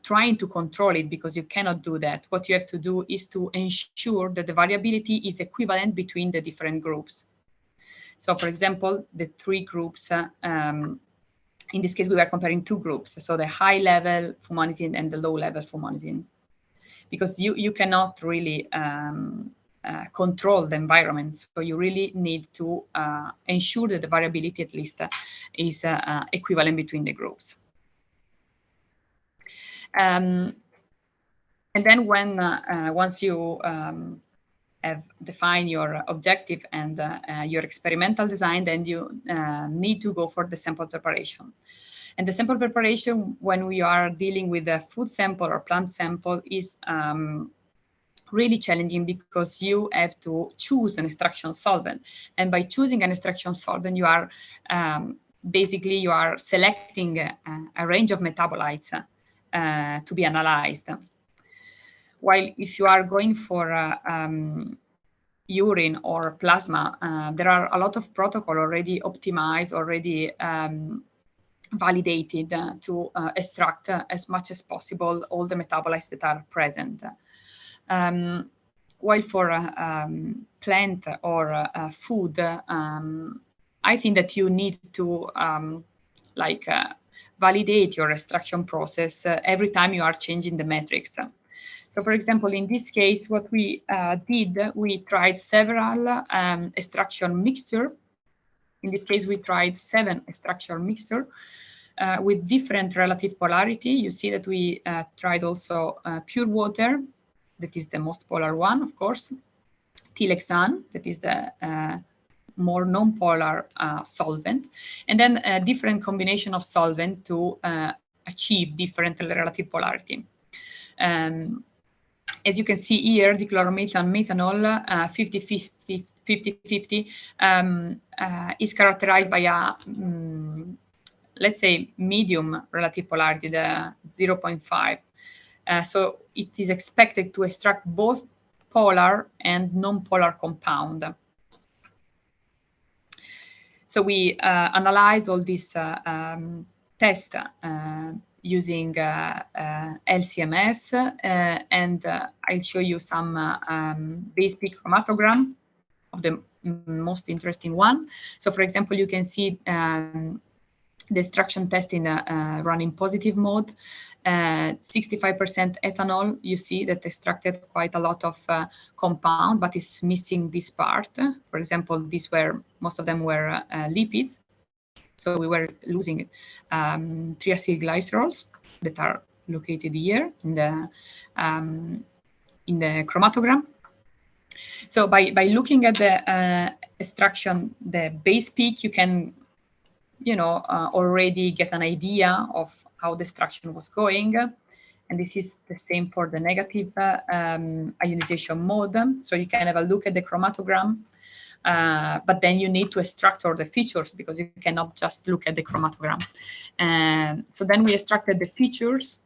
trying to control it, because you cannot do that, what you have to do is to ensure that the variability is equivalent between the different groups. So for example, the 3 groups, in this case, we were comparing 2 groups. So the high level fumonisine and the low level fumonisine, because you cannot really control the environment. So you really need to ensure that the variability at least is equivalent between the groups. And then when once you have defined your objective and your experimental design, then you need to go for the sample preparation. And the sample preparation, when we are dealing with a food sample or plant sample, is really challenging, because you have to choose an extraction solvent. And by choosing an extraction solvent, you are basically you are selecting a range of metabolites to be analyzed. While if you are going for urine or plasma, there are a lot of protocol already optimized, already validated to extract as much as possible all the metabolites that are present. while for plant or food, I think that you need to validate your extraction process every time you are changing the metrics. So, for example, in this case, what we did, we tried several extraction mixture. In this case, we tried 7 extraction mixture with different relative polarity. You see that we tried also pure water, that is the most polar one, of course, Tilexan, that is the more non-polar solvent, and then a different combination of solvent to achieve different relative polarity. As you can see here, dichloromethan methanol 50-50 is characterized by a let's say medium relative polarity, the 0.5. So it is expected to extract both polar and non-polar compound. So we analyzed all these tests using LCMS, and I'll show you some base peak chromatogram of the most interesting one. So for example, you can see the extraction test in running positive mode, 65% ethanol. You see that extracted quite a lot of compound, but is missing this part. For example, most of them were lipids. So we were losing 3-acylglycerols that are located here in the chromatogram. So by looking at the extraction, the base peak, you can already get an idea of how the extraction was going. And this is the same for the negative ionization mode. So you can have a look at the chromatogram, but then you need to extract all the features because you cannot just look at the chromatogram. So then we extracted the features,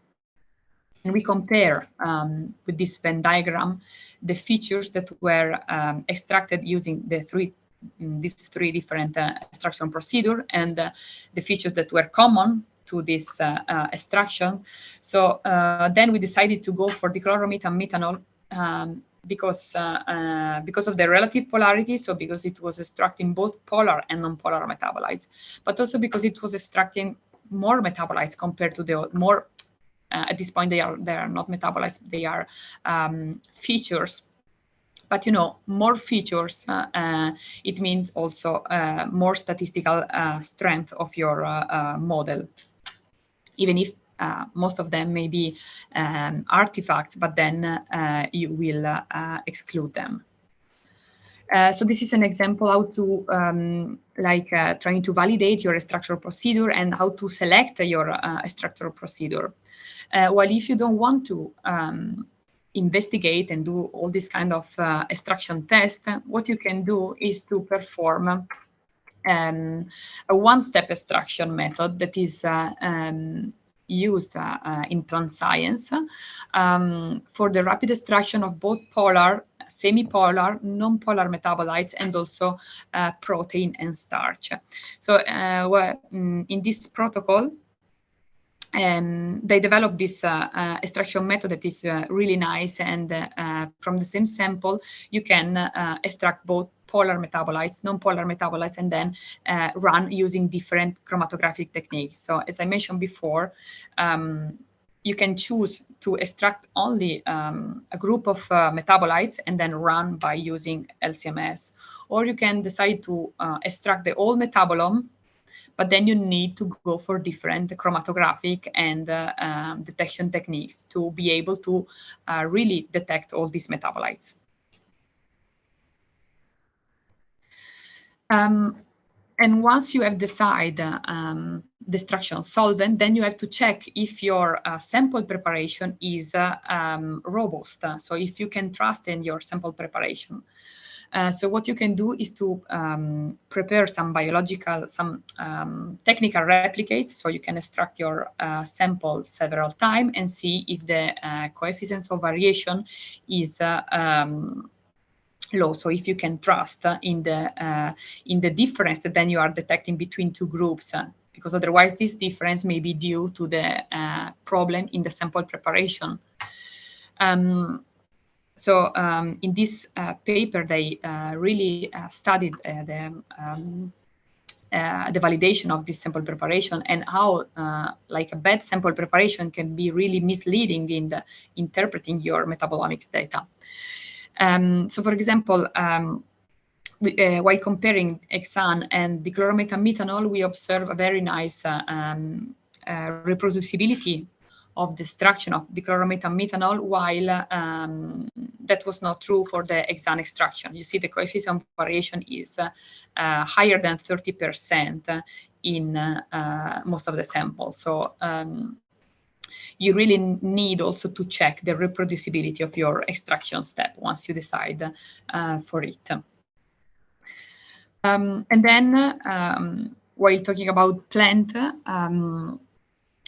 and we compare with this Venn diagram the features that were extracted using these three different extraction procedure, and the features that were common to this extraction. So then we decided to go for dichloromethan methanol because of the relative polarity, so because it was extracting both polar and non-polar metabolites, but also because it was extracting more metabolites compared to the more, at this point they are not metabolites, they are features. But more features, it means also more statistical strength of your model, even if most of them may be artifacts, but then you will exclude them. So this is an example how to trying to validate your structural procedure and how to select your structural procedure. While if you don't want to investigate and do all this kind of extraction test, what you can do is to perform a one-step extraction method that is used in plant science for the rapid extraction of both polar, semi-polar, non-polar metabolites, and also protein and starch. So in this protocol, they developed this extraction method that is really nice, and from the same sample you can extract both polar metabolites, non-polar metabolites, and then run using different chromatographic techniques. So as I mentioned before, you can choose to extract only a group of metabolites and then run by using LCMS, or you can decide to extract the whole metabolome, but then you need to go for different chromatographic and detection techniques to be able to really detect all these metabolites. And once you have decided the extraction solvent, then you have to check if your sample preparation is robust. So if you can trust in your sample preparation. So what you can do is to prepare some technical replicates, so you can extract your sample several times and see if the coefficient of variation is low. So if you can trust in the difference that then you are detecting between two groups, because otherwise this difference may be due to the problem in the sample preparation. So in this paper, they really studied the validation of this sample preparation and how like a bad sample preparation can be really misleading in interpreting your metabolomics data. So for example, while comparing hexane and dichlorometamethanol, we observe a very nice reproducibility of the extraction of dichlorometamethanol, while that was not true for the hexane extraction. You see the coefficient of variation is higher than 30% in most of the samples. So you really need also to check the reproducibility of your extraction step once you decide for it. And then while talking about plant,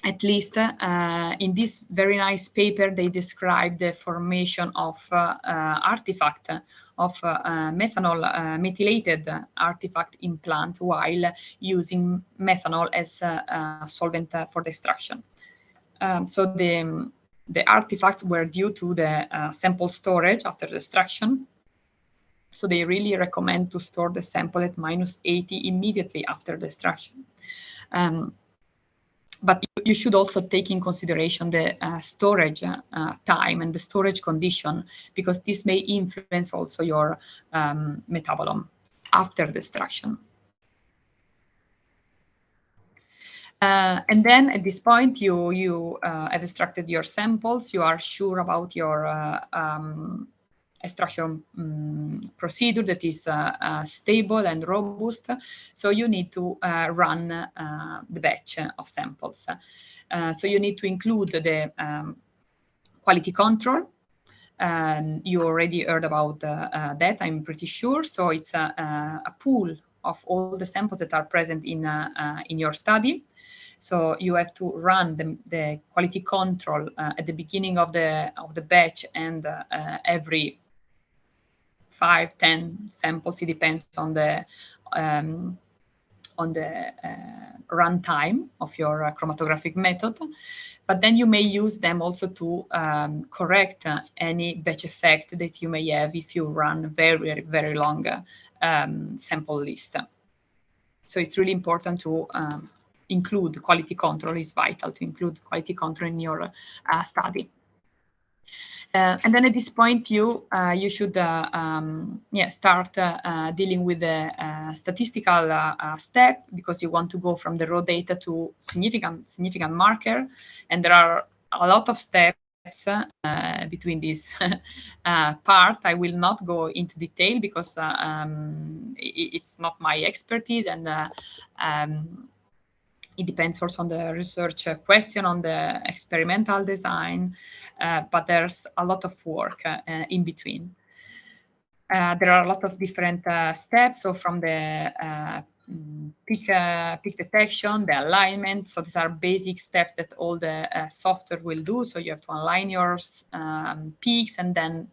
at least in this very nice paper, they describe the formation of artifact of methanol, methylated artifact in plants while using methanol as a solvent for the extraction. So the artifacts were due to the sample storage after the extraction. So they really recommend to store the sample at -80 immediately after the extraction. But you should also take in consideration the storage time and the storage condition, because this may influence also your metabolome after the extraction. And then at this point, you have extracted your samples. You are sure about your extraction procedure that is stable and robust. So you need to run the batch of samples. So you need to include the quality control. You already heard about that, I'm pretty sure. So it's a pool of all the samples that are present in your study. So you have to run the quality control at the beginning of the batch and every 5-10 samples. It depends on the runtime of your chromatographic method. But then you may use them also to correct any batch effect that you may have if you run very, very long sample list. So it's really important to include quality control. Is vital to include quality control in your study. And then at this point, you should start dealing with the statistical step, because you want to go from the raw data to significant marker, and there are a lot of steps between this part. I will not go into detail because it's not my expertise, and it depends also on the research question, on the experimental design, but there's a lot of work in between. There are a lot of different steps. So from the peak detection, the alignment. So these are basic steps that all the software will do. So you have to align your peaks and then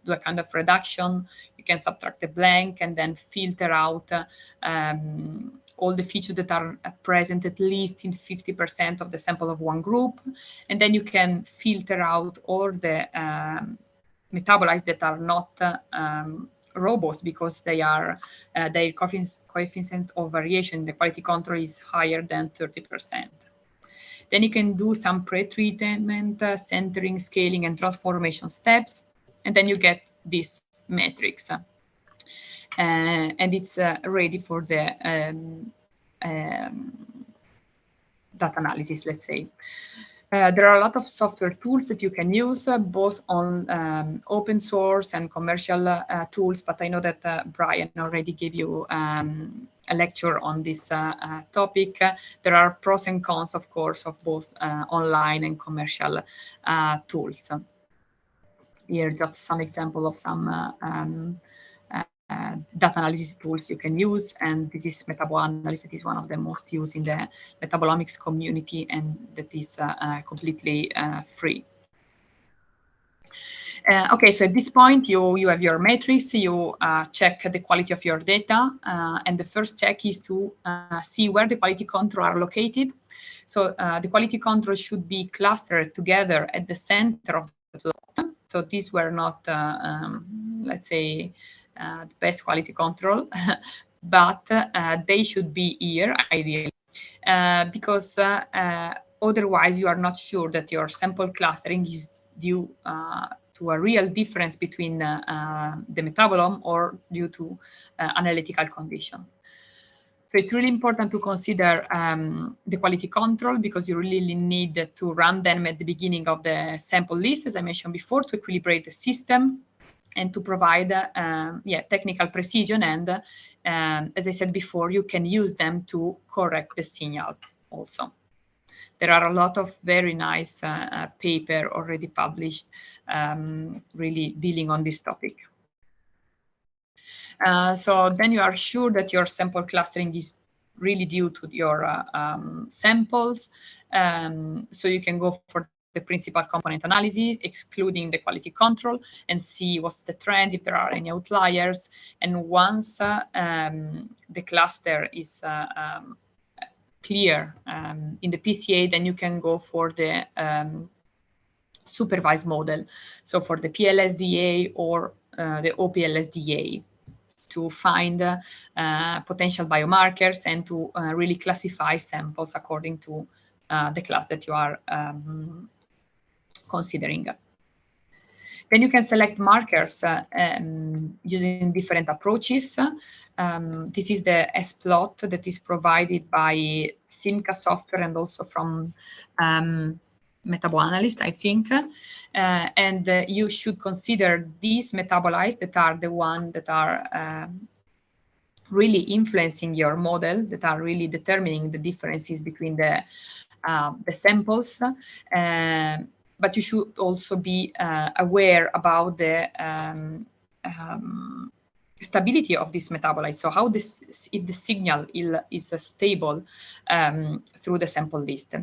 do a kind of reduction. You can subtract the blank and then filter out all the features that are present at least in 50% of the sample of one group. And then you can filter out all the metabolites that are not robust, because they are their coefficient of variation, the quality control is higher than 30%. Then you can do some pre-treatment, centering, scaling, and transformation steps, and then you get this matrix. And it's ready for the data analysis, let's say. There are a lot of software tools that you can use, both on open source and commercial tools, but I know that Brian already gave you a lecture on this topic. There are pros and cons, of course, of both online and commercial tools. Here, just some example of some data analysis tools you can use, and this is MetaboAnalysis. It is one of the most used in the metabolomics community, and that is completely free. Okay, so at this point, you have your matrix, you check the quality of your data, and the first check is to see where the quality control are located. So the quality control should be clustered together at the center of the plot. So these were not, let's say, the best quality control, but they should be here ideally, because otherwise you are not sure that your sample clustering is due to a real difference between the metabolome or due to analytical condition. So it's really important to consider the quality control, because you really need to run them at the beginning of the sample list, as I mentioned before, to equilibrate the system and to provide technical precision. And as I said before, you can use them to correct the signal also. There are a lot of very nice paper already published really dealing on this topic. So then you are sure that your sample clustering is really due to your samples. So you can go for the principal component analysis, excluding the quality control, and see what's the trend, if there are any outliers. And once the cluster is clear in the PCA, then you can go for the supervised model. So for the PLSDA or the OPLSDA, to find potential biomarkers and to really classify samples according to the class that you are considering. Then you can select markers using different approaches. This is the S-plot that is provided by Simca software and also from MetaboAnalyst, I think. And you should consider these metabolites that are the ones that are really influencing your model, that are really determining the differences between the samples. But you should also be aware about the stability of this metabolite. So how this, if the signal is stable through the sample list.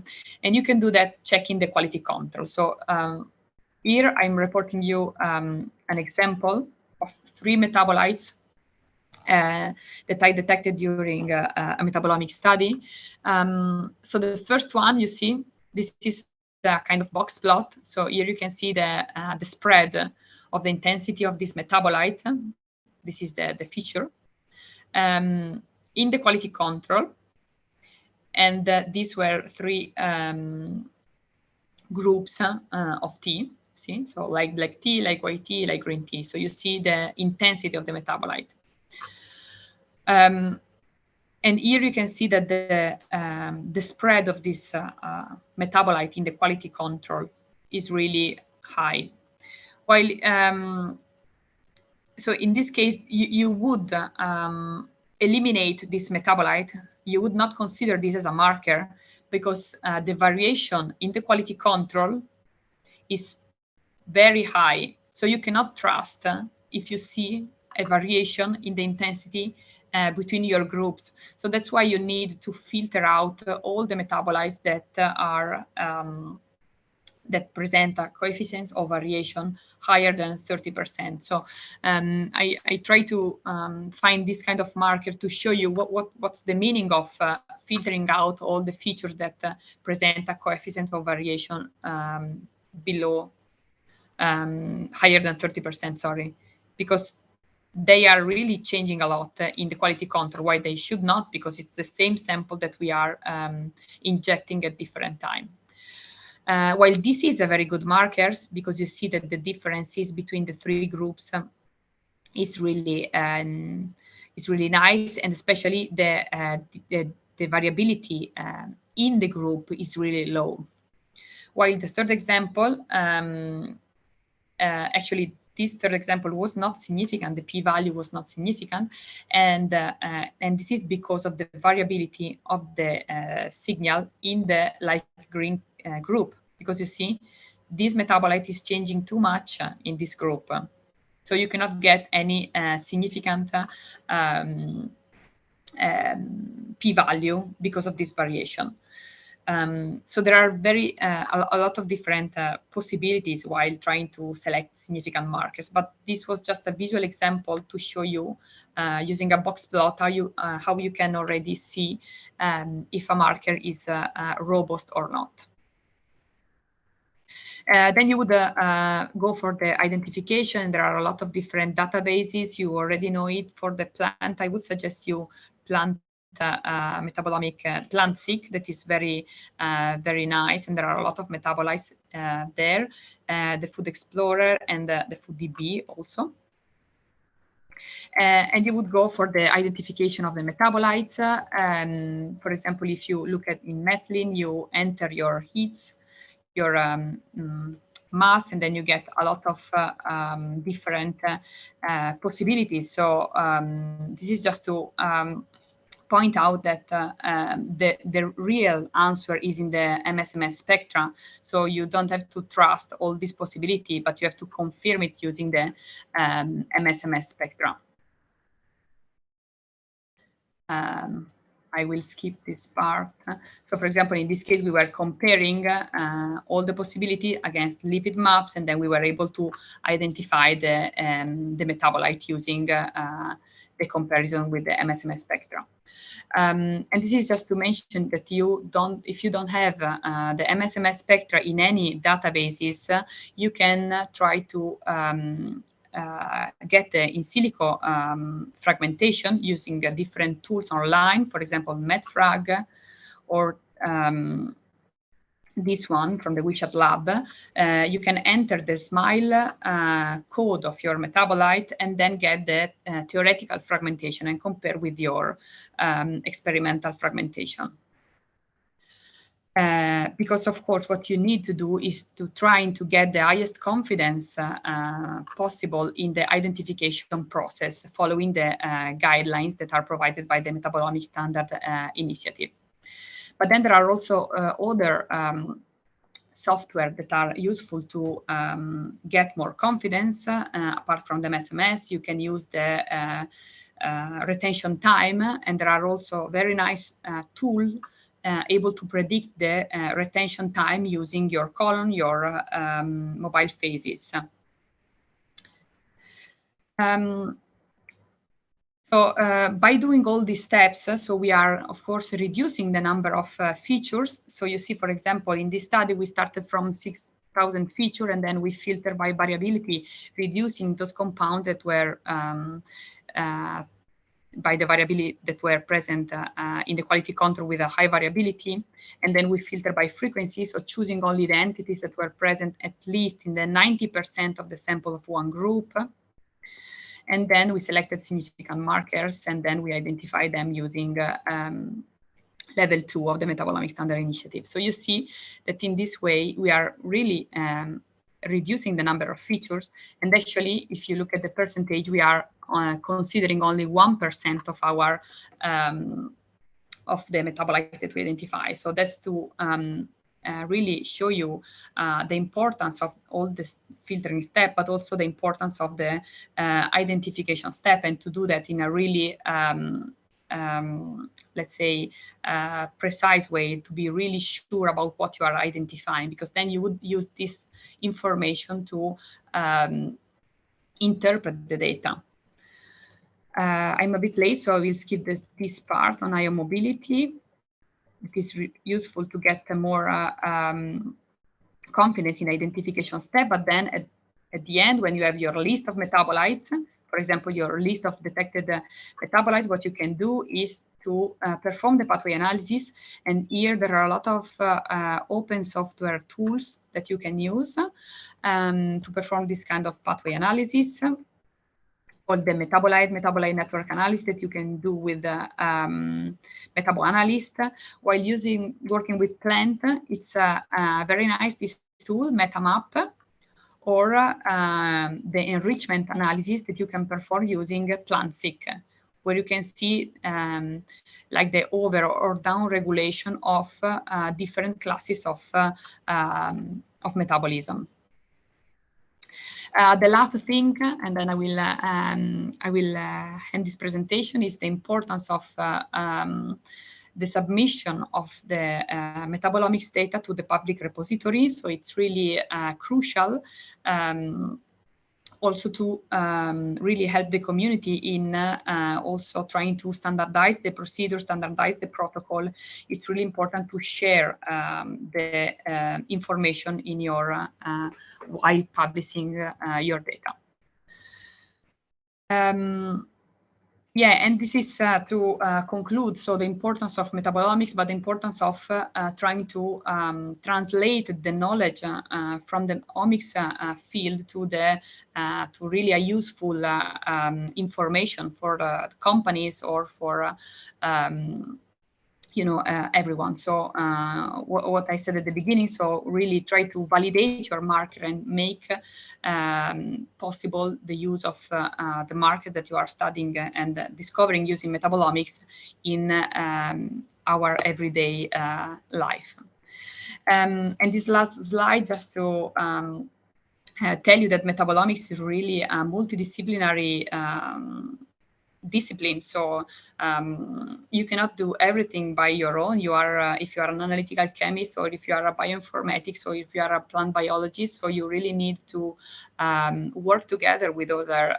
And you can do that checking the quality control. So here I'm reporting you an example of 3 metabolites that I detected during a metabolomic study. So the first one, you see, this is a kind of box plot. So here you can see the spread of the intensity of this metabolite. This is the feature in the quality control. And these were 3 groups of tea. See, so like black tea, like white tea, like green tea. So you see the intensity of the metabolite. And here you can see that the spread of this metabolite in the quality control is really high. While so in this case, you would eliminate this metabolite. You would not consider this as a marker, because the variation in the quality control is very high. So you cannot trust if you see a variation in the intensity between your groups. So that's why you need to filter out all the metabolites that are that present a coefficient of variation higher than 30%. So I try to find this kind of marker to show you what's the meaning of filtering out all the features that present a coefficient of variation below higher than 30%, sorry, because they are really changing a lot in the quality control. Why they should not? Because it's the same sample that we are injecting at different time. While this is a very good markers, because you see that the differences between the 3 groups is really nice, and especially the variability in the group is really low. While the third example, actually, this third example was not significant. The p-value was not significant, and this is because of the variability of the signal in the light green group. Because you see, this metabolite is changing too much in this group, so you cannot get any significant p-value because of this variation. So there are a lot of different possibilities while trying to select significant markers. But this was just a visual example to show you using a box plot how you can already see if a marker is robust or not. Then you would go for the identification. There are a lot of different databases. You already know it. For the plant, I would suggest you plant metabolomic plant-seq that is very very nice, and there are a lot of metabolites there. The Food Explorer and the FoodDB also. And you would go for the identification of the metabolites. For example, if you look at in methylene, you enter your heats, your mass, and then you get a lot of different possibilities. So this is just to point out that the real answer is in the MSMS spectra. So you don't have to trust all this possibility, but you have to confirm it using the MSMS spectra. I will skip this part. So for example, in this case, we were comparing all the possibility against lipid maps, and then we were able to identify the metabolite using the comparison with the MSMS spectra. And this is just to mention that if you don't have the MSMS spectra in any databases, you can try to get the in silico fragmentation using different tools online, for example, MedFrag, or this one from the WeChat lab. You can enter the SMILE code of your metabolite and then get the theoretical fragmentation and compare with your experimental fragmentation. Because of course, what you need to do is to try to get the highest confidence possible in the identification process, following the guidelines that are provided by the Metabolomic Standard Initiative. But then there are also other software that are useful to get more confidence. Apart from the MSMS, you can use the retention time, and there are also very nice tools able to predict the retention time using your colon, your mobile phases. So by doing all these steps, so we are, of course, reducing the number of features. So you see, for example, in this study, we started from 6,000 features, and then we filter by variability, reducing those compounds that were by the variability that were present in the quality control with a high variability. And then we filter by frequency, so choosing only the entities that were present at least in the 90% of the sample of one group. And then we selected significant markers, and then we identify them using level 2 of the Metabolomic Standard Initiative. So you see that in this way, we are really reducing the number of features. And actually, if you look at the percentage, we are considering only 1% of our of the metabolites that we identify. So that's to really show you the importance of all this filtering step, but also the importance of the identification step, and to do that in a really, let's say, precise way, to be really sure about what you are identifying, because then you would use this information to interpret the data. I'm a bit late, so I will skip this part on ion mobility. It is useful to get more confidence in identification step, but then at the end, when you have your list of metabolites, for example, your list of detected metabolites, what you can do is to perform the pathway analysis. And here there are a lot of open software tools that you can use to perform this kind of pathway analysis. Or the metabolite network analysis that you can do with the MetaboAnalyst. While working with plant, it's very nice, this tool, MetaMap, or the enrichment analysis that you can perform using plant-seq, where you can see like the over or down regulation of different classes of metabolism. The last thing, and then I will end this presentation, is the importance of the submission of the metabolomics data to the public repository. So it's really crucial also to really help the community in also trying to standardize the procedure, standardize the protocol. It's really important to share the information in your while publishing your data. Yeah, and this is to conclude, so the importance of metabolomics, but the importance of trying to translate the knowledge from the omics field to the to really a useful information for the companies or for you know, everyone. So what I said at the beginning, so really try to validate your marker and make possible the use of the markers that you are studying and discovering using metabolomics in our everyday life. And this last slide, just to tell you that metabolomics is really a multidisciplinary discipline. So you cannot do everything by your own. You are, if you are an analytical chemist, or if you are a bioinformatics, or if you are a plant biologist, so you really need to work together with other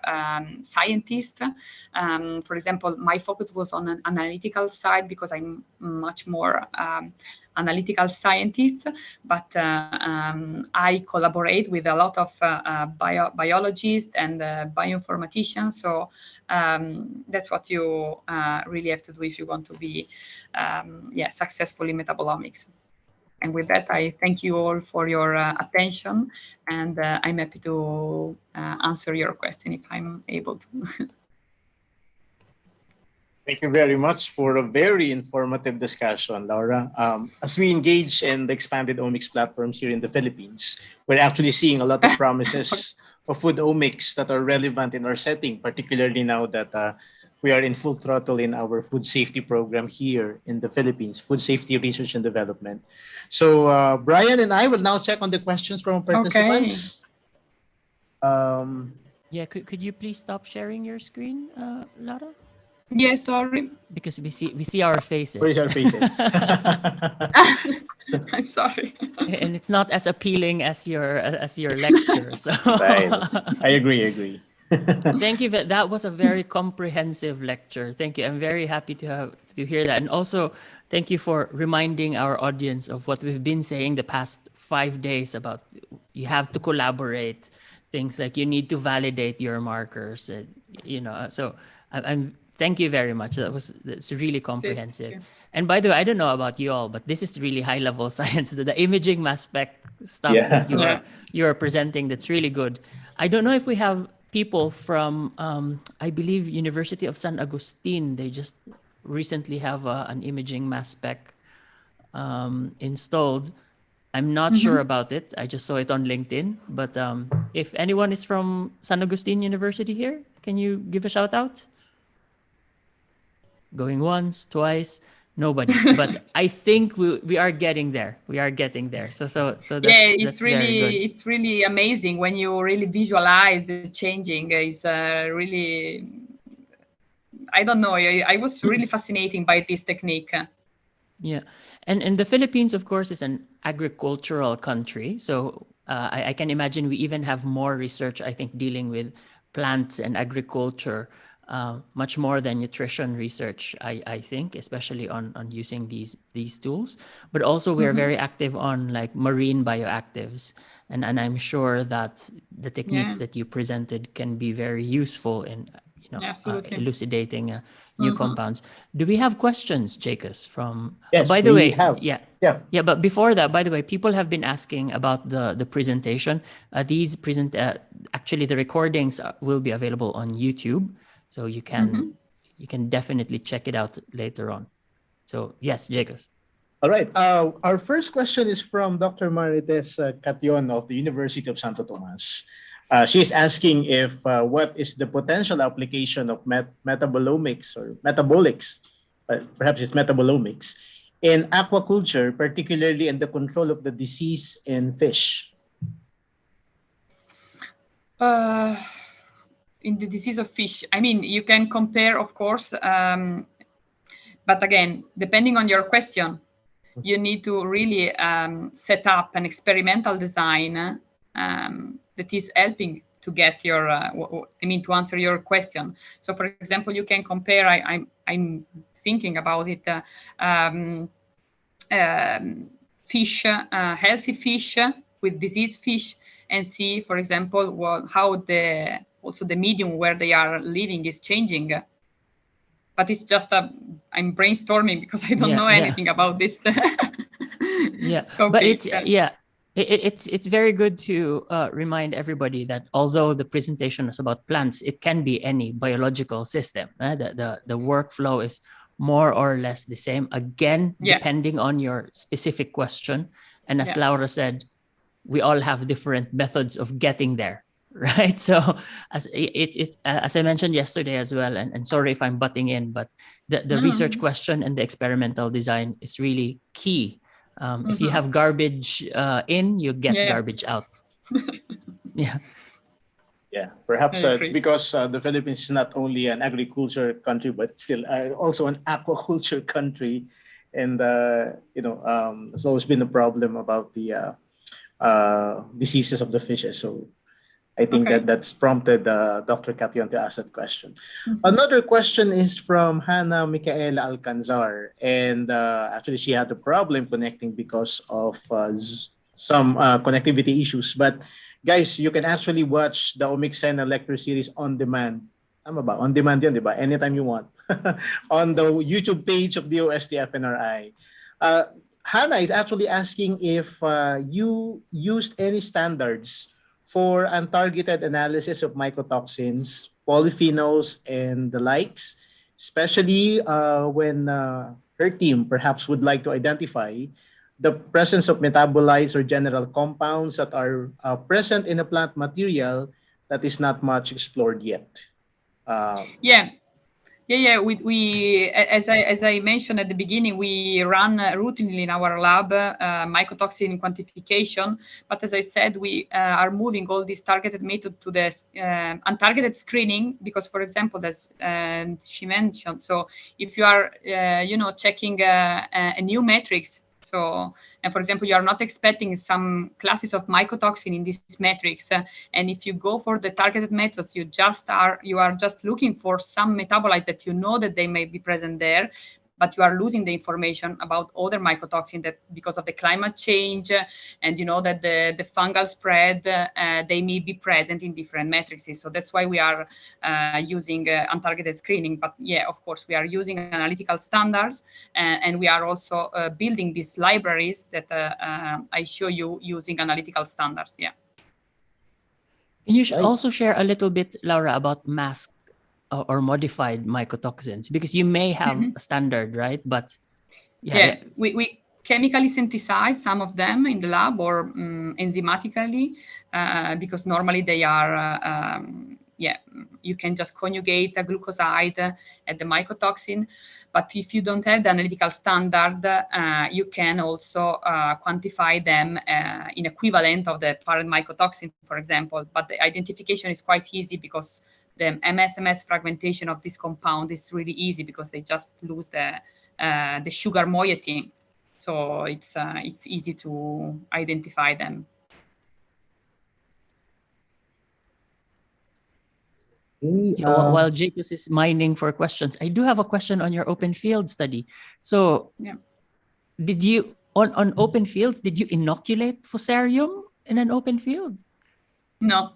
scientists. For example, my focus was on an analytical side because I'm much more analytical scientist, but I collaborate with a lot of biologists and bioinformaticians. So that's what you really have to do if you want to be successful in metabolomics. And with that, I thank you all for your attention, and I'm happy to answer your question if I'm able to. Thank you very much for a very informative discussion, Laura. As we engage in the expanded omics platforms here in the Philippines, we're actually seeing a lot of promises of food omics that are relevant in our setting, particularly now that we are in full throttle in our food safety program here in the Philippines, food safety research and development. So Brian and I will now check on the questions from participants. Okay. Yeah, could you please stop sharing your screen, Laura? Yes, sorry. Because we see our faces. We see our faces. I'm sorry. And it's not as appealing as your lecture. So right. I agree. Thank you. That was a very comprehensive lecture. Thank you. I'm very happy to hear that. And also, thank you for reminding our audience of what we've been saying the past 5 days about you have to collaborate. Things like you need to validate your markers. You know, so I'm thank you very much. That's really comprehensive. And by the way, I don't know about you all, but this is really high level science. The imaging mass spec stuff that you are presenting, that's really good. I don't know if we have people from, I believe, University of San Agustin. They just recently have an imaging mass spec installed. I'm not sure about it. I just saw it on LinkedIn. But if anyone is from San Agustin University here, can you give a shout out? Going once, twice, nobody. But I think we are getting there. We are getting there. So that's, it's really very good. It's really amazing when you really visualize the changing. It's really, I don't know. I was really fascinated by this technique. Yeah, and the Philippines, of course, is an agricultural country. So I can imagine we even have more research, I think, dealing with plants and agriculture, much more than nutrition research, I think, especially on using these tools. But also we're very active on like marine bioactives. And I'm sure that the techniques that you presented can be very useful in elucidating new compounds. Do we have questions, Jacobs? From by the way, yeah. But before that, by the way, people have been asking about the presentation. Actually, the recordings will be available on YouTube, so you can definitely check it out later on. So yes, Jacobs. All right. Our first question is from Dr. Marites Cation of the University of Santo Tomas. She's asking if what is the potential application of metabolomics or metabolics, perhaps it's metabolomics, in aquaculture, particularly in the control of the disease in fish? In the disease of fish, I mean, you can compare, of course, but again, depending on your question, you need to really set up an experimental design that is helping to get your, to answer your question. So, for example, you can compare. I'm thinking about it. Fish, healthy fish with diseased fish, and see, for example, how the medium where they are living is changing. But it's just I'm brainstorming because I don't know anything about this. Yeah, topic. but it's very good to remind everybody that although the presentation is about plants, it can be any biological system. The workflow is more or less the same, again, depending on your specific question. And as Laura said, we all have different methods of getting there, right? So as I mentioned yesterday as well, and sorry if I'm butting in, but the research question and the experimental design is really key. If you have garbage in, you get garbage out. Yeah, perhaps it's because the Philippines is not only an agriculture country, but still also an aquaculture country. And, there's always been a problem about the diseases of the fishes. So I think that's prompted Dr. Capion to ask that question. Another question is from Hannah Micaela Alcanzar. And actually, she had a problem connecting because of some connectivity issues. But guys, you can actually watch the OMICSena lecture series on demand. Tama ba? On demand yun, di ba? Anytime you want. On the YouTube page of DOST-FNRI. Hannah is actually asking if you used any standards for untargeted analysis of mycotoxins, polyphenols, and the likes, especially when her team perhaps would like to identify the presence of metabolites or general compounds that are present in a plant material that is not much explored yet. We as I mentioned at the beginning, we run routinely in our lab mycotoxin quantification. But as I said, we are moving all these targeted methods to the untargeted screening because, for example, as she mentioned, so if you are checking a new matrix. So, and for example, you are not expecting some classes of mycotoxin in this matrix, and if you go for the targeted methods, you are just looking for some metabolites that you know that they may be present there, but you are losing the information about other mycotoxin that because of the climate change and you know that the fungal spread, they may be present in different matrices. So that's why we are using untargeted screening. But yeah, of course, we are using analytical standards and we are also building these libraries that I show you using analytical standards. Yeah. Can you also share a little bit, Laura, about masked or modified mycotoxins, because you may have a standard, right? But we chemically synthesize some of them in the lab or enzymatically because normally they are you can just conjugate a glucoside at the mycotoxin. But if you don't have the analytical standard, you can also quantify them in equivalent of the parent mycotoxin, for example. But the identification is quite easy because the MS fragmentation of this compound is really easy because they just lose the sugar moiety. So it's easy to identify them. While Jacobs is mining for questions, I do have a question on your open field study. So did you, on open fields, did you inoculate Fusarium in an open field? No.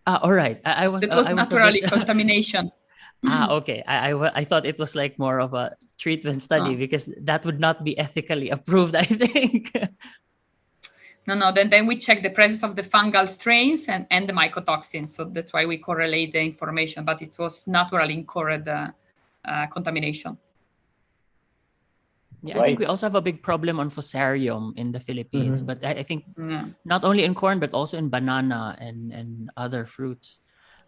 All right. I was naturally contamination. Okay. I thought it was like more of a treatment study because that would not be ethically approved, I think. No. Then we check the presence of the fungal strains and the mycotoxins. So that's why we correlate the information, but it was naturally incurred contamination. Yeah, I think we also have a big problem on Fusarium in the Philippines, but I think not only in corn, but also in banana and other fruits.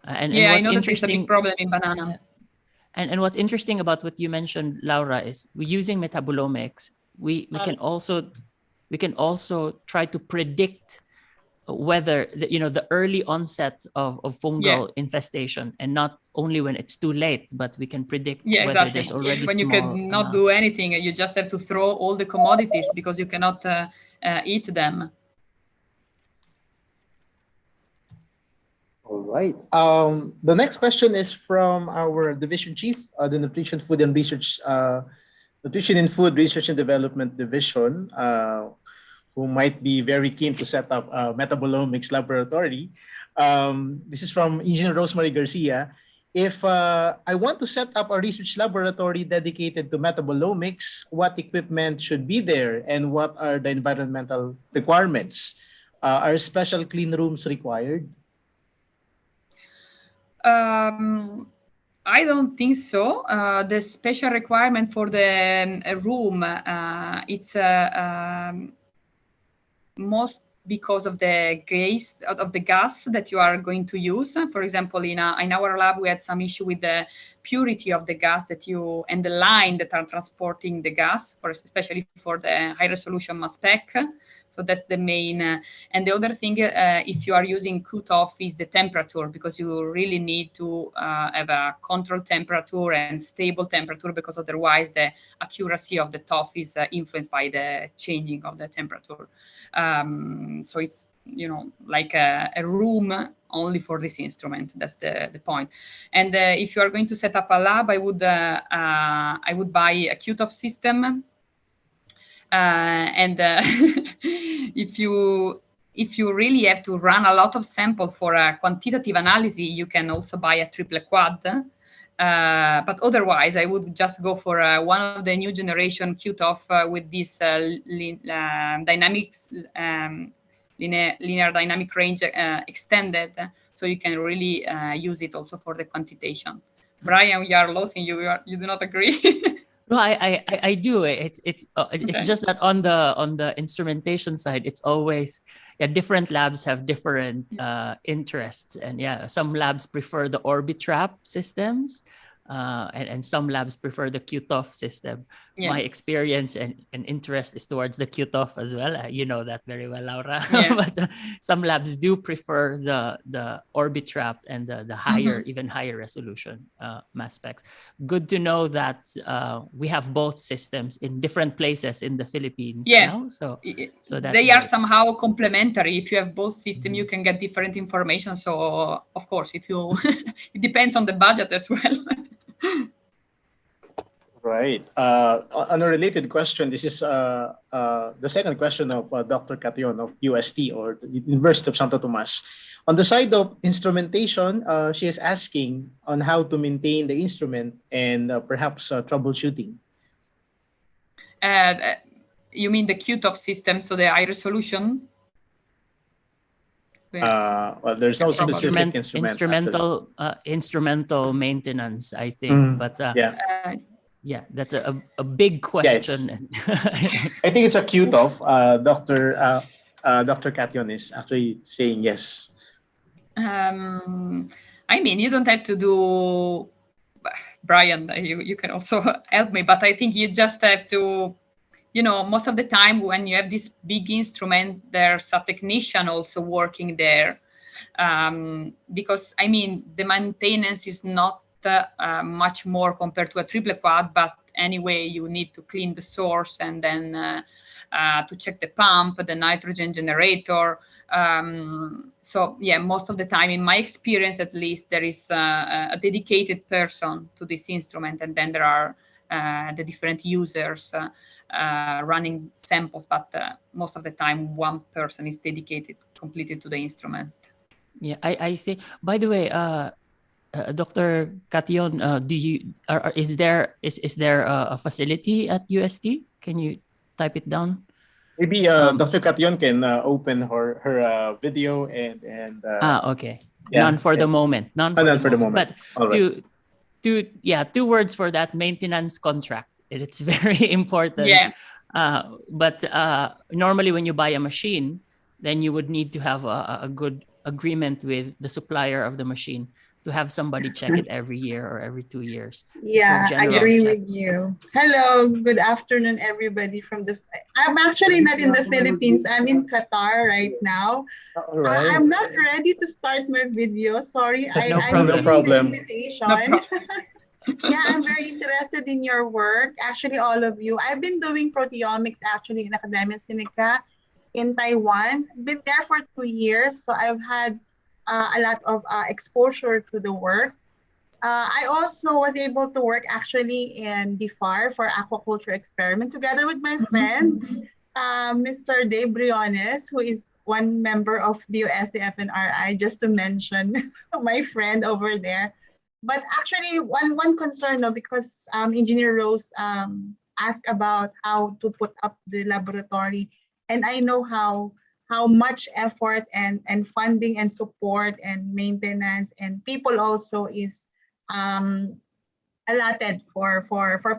And I know that there's a big problem in banana. And what's interesting about what you mentioned, Laura, is we're using metabolomics. We can also try to predict whether the early onset of fungal infestation, and not only when it's too late, but we can predict whether there's already when you cannot do anything, you just have to throw all the commodities because you cannot eat them. All right. The next question is from our division chief, the Nutrition and Food Research and Development Division, who might be very keen to set up a metabolomics laboratory. This is from Engineer Rosemary Garcia. If I want to set up a research laboratory dedicated to metabolomics, what equipment should be there and what are the environmental requirements? Are special clean rooms required? I don't think so. The special requirement for the room, it's most because of the gas that you are going to use. For example, in our lab, we had some issue with the purity of the gas and the line that are transporting the gas, especially for the high resolution mass spec. So that's the main. And the other thing, if you are using cutoff, is the temperature, because you really need to have a controlled temperature and stable temperature, because otherwise the accuracy of the TOF is influenced by the changing of the temperature. So it's, like a room only for this instrument. That's the point. And if you are going to set up a lab, I would buy a QTOF system. And if you really have to run a lot of samples for a quantitative analysis, you can also buy a triple quad. But otherwise, I would just go for one of the new generation QTOF with this dynamics, linear dynamic range extended, so you can really use it also for the quantitation. Brian, you are losing. You do not agree? No, I do. It's just that on the instrumentation side, it's always different labs have different interests, and some labs prefer the Orbitrap systems, and some labs prefer the QTOF system. Yeah. My experience and interest is towards the QTOF as well. You know that very well, Laura. Yeah. But some labs do prefer the Orbitrap and the higher, even higher resolution mass specs. Good to know that we have both systems in different places in the Philippines now. So that's they are somehow complementary. If you have both systems, you can get different information. So of course, if you it depends on the budget as well. Right. On a related question, this is the second question of Dr. Cation of UST, or the University of Santo Tomas. On the side of instrumentation, she is asking on how to maintain the instrument and perhaps troubleshooting. You mean the QTOF system, so the high resolution? Well, there's no specific instrumental maintenance, I think. But that's a big question. I think it's a QTOF. Dr. Cation is actually saying yes. I mean, you don't have to do, Brian, you can also help me, but I think you just have to, most of the time when you have this big instrument, there's a technician also working there. Because, I mean, the maintenance is not much more compared to a triple quad, but anyway, you need to clean the source and then to check the pump, the nitrogen generator. So yeah, most of the time, in my experience at least, there is a dedicated person to this instrument, and then there are the different users running samples, but most of the time one person is dedicated completely to the instrument. Yeah, I think, by the way, Dr. Cation, is there a facility at UST? Can you type it down? Maybe Dr. Cation can open her video and okay. None for the moment. None for the moment. But right. two words for that: maintenance contract. It's very important. Yeah. But normally when you buy a machine, then you would need to have a good agreement with the supplier of the machine to have somebody check it every year or every 2 years. Yeah, I agree with you. Hello, good afternoon, everybody I'm actually not in the Philippines. I'm in Qatar right now. Right. I'm not ready to start my video. Sorry, No I'm problem. the invitation. Yeah, I'm very interested in your work. Actually, all of you. I've been doing proteomics actually in Academia Sinica in Taiwan. Been there for 2 years, so I've had a lot of exposure to the work. I also was able to work actually in the FAR for aquaculture experiment together with my friend, Mr. Dave Briones, who is one member of the USAF and RI, just to mention my friend over there. But actually, one concern, no, because Engineer Rose asked about how to put up the laboratory, and I know how much effort and funding and support and maintenance and people also is um, allotted for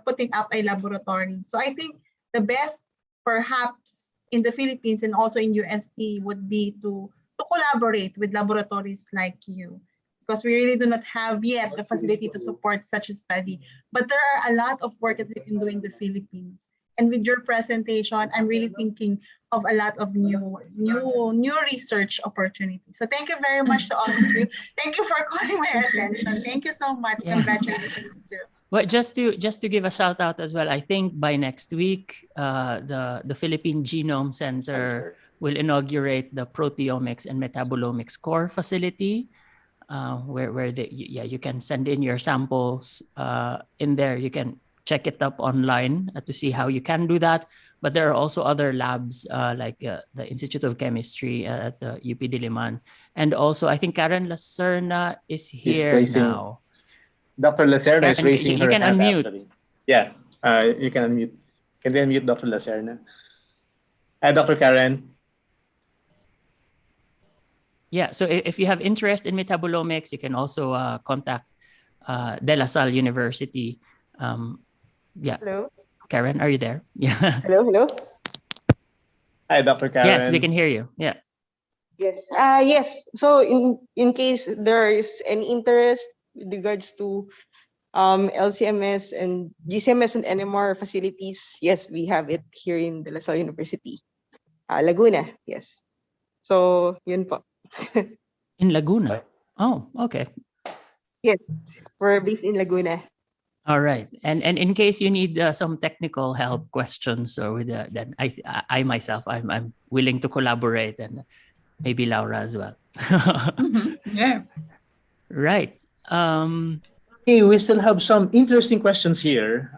putting up a laboratory. So I think the best perhaps in the Philippines and also in UST would be to collaborate with laboratories like you, because we really do not have yet the facility to support such a study. But there are a lot of work that we can do in the Philippines. And with your presentation, I'm really thinking of a lot of new research opportunities. So thank you very much to all of you. Thank you for calling my attention. Thank you so much. Yeah. Congratulations too. Well, just to give a shout out as well, I think by next week, the Philippine Genome Center will inaugurate the proteomics and metabolomics core facility, where you can send in your samples in there. You can check it up online to see how you can do that. But there are also other labs like the Institute of Chemistry at the UP Diliman, and also I think Karen Lacerna is here now. Dr. Lacerna is Karen, raising you her can hand. unmute. Actually. Yeah, you can unmute. Can we unmute Dr. Lacerna? Dr. Karen. Yeah, so if you have interest in metabolomics, you can also contact De La Salle University. Yeah. Hello. Karen, are you there? Yeah. Hello. Hi, Dr. Karen. Yes, we can hear you. Yeah. Yes. Yes. So in case there is any interest with regards to LCMS and GCMS and NMR facilities, yes, we have it here in De La Salle University, Laguna. Yes. So yun po. In Laguna. Oh, okay. Yes, we're based in Laguna. All right, and in case you need some technical help questions or with then I myself I'm willing to collaborate, and maybe Laura as well. Yeah. Right. Okay, we still have some interesting questions here.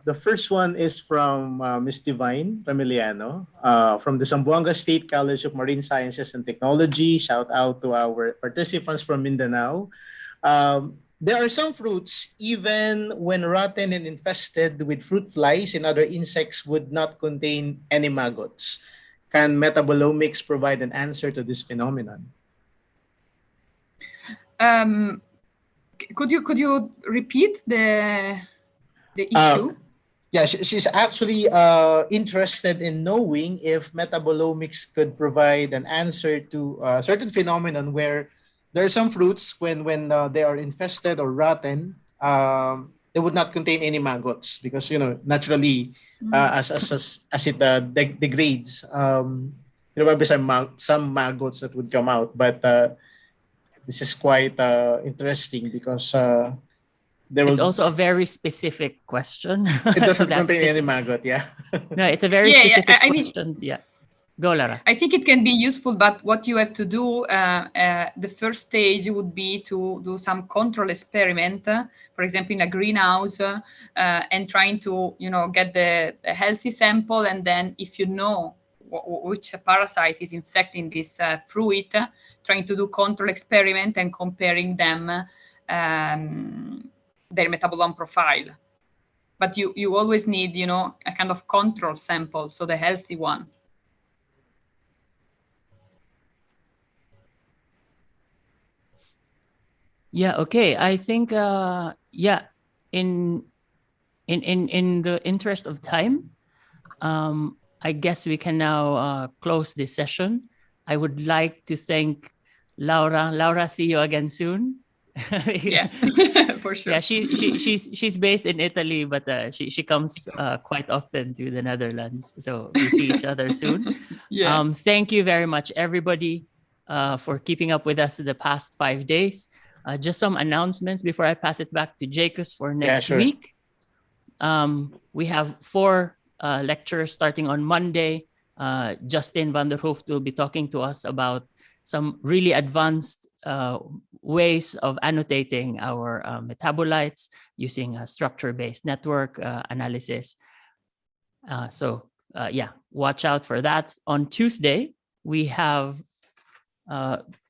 The first one is from Ms. Divine Ramiliano from the Zamboanga State College of Marine Sciences and Technology. Shout out to our participants from Mindanao. There are some fruits, even when rotten and infested with fruit flies and other insects, would not contain any maggots. Can metabolomics provide an answer to this phenomenon? Could you repeat the issue? Yeah, she's actually interested in knowing if metabolomics could provide an answer to a certain phenomenon where there are some fruits when they are infested or rotten, they would not contain any maggots because naturally as it degrades, there will be some maggots that would come out. But this is quite interesting because it's also a very specific question. It doesn't contain any maggot, yeah. No, it's a very specific question. Yeah. Go, Lara. I think it can be useful, but what you have to do, the first stage would be to do some control experiment, for example, in a greenhouse, and trying to, get the healthy sample, and then if you know which parasite is infecting this fruit, trying to do control experiment and comparing them, their metabolome profile. But you always need, a kind of control sample, so the healthy one. Yeah, okay. I think in the interest of time, I guess we can now close this session. I would like to thank Laura. Laura, see you again soon. Yeah, for sure. Yeah, she's based in Italy, but she comes quite often to the Netherlands, so we see each other soon. Yeah. Thank you very much, everybody, for keeping up with us the past 5 days. Just some announcements before I pass it back to Jacobs for next week. We have 4 lectures starting on Monday. Justin van der Hooft will be talking to us about some really advanced ways of annotating our metabolites using a structure-based network analysis. Yeah, watch out for that. On Tuesday, we have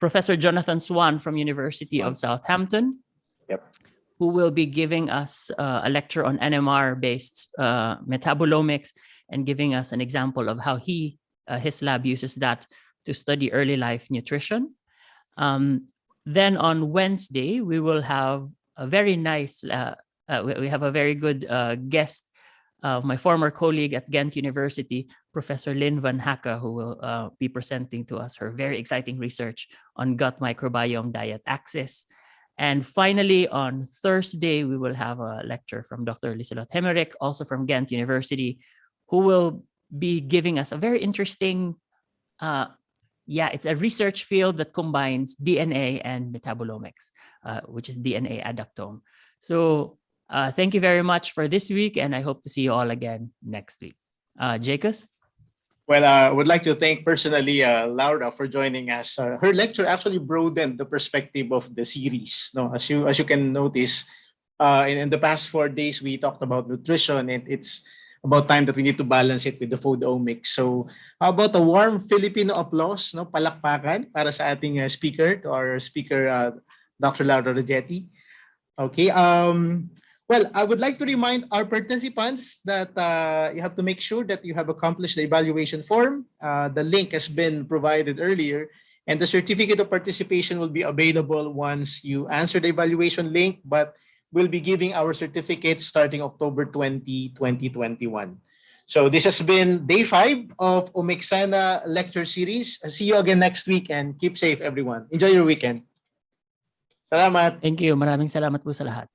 Professor Jonathan Swan from University of Southampton, who will be giving us a lecture on NMR-based metabolomics and giving us an example of how his lab uses that to study early life nutrition. Then on Wednesday, we will have a very nice, we have a very good guest, my former colleague at Ghent University, Professor Lynn Van Hacke, who will be presenting to us her very exciting research on gut microbiome diet axis. And finally, on Thursday, we will have a lecture from Dr. Lieselot Hemmerich, also from Ghent University, who will be giving us a very interesting, it's a research field that combines DNA and metabolomics, which is DNA adaptome. So thank you very much for this week, and I hope to see you all again next week. Jacobs? Well, I would like to thank personally Laura for joining us. Her lecture actually broadened the perspective of the series. No, as you can notice, in the past 4 days we talked about nutrition, and it's about time that we need to balance it with the Foodomics. So, how about a warm Filipino applause, no, palakpakan para sa ating speaker, to our speaker, Dr. Laura Rogetti. Okay. Well, I would like to remind our participants that you have to make sure that you have accomplished the evaluation form. The link has been provided earlier, and the certificate of participation will be available once you answer the evaluation link, but we'll be giving our certificates starting October 20, 2021. So this has been day 5 of OMICSena lecture series. See you again next week, and keep safe, everyone. Enjoy your weekend. Salamat. Thank you. Maraming salamat po sa lahat.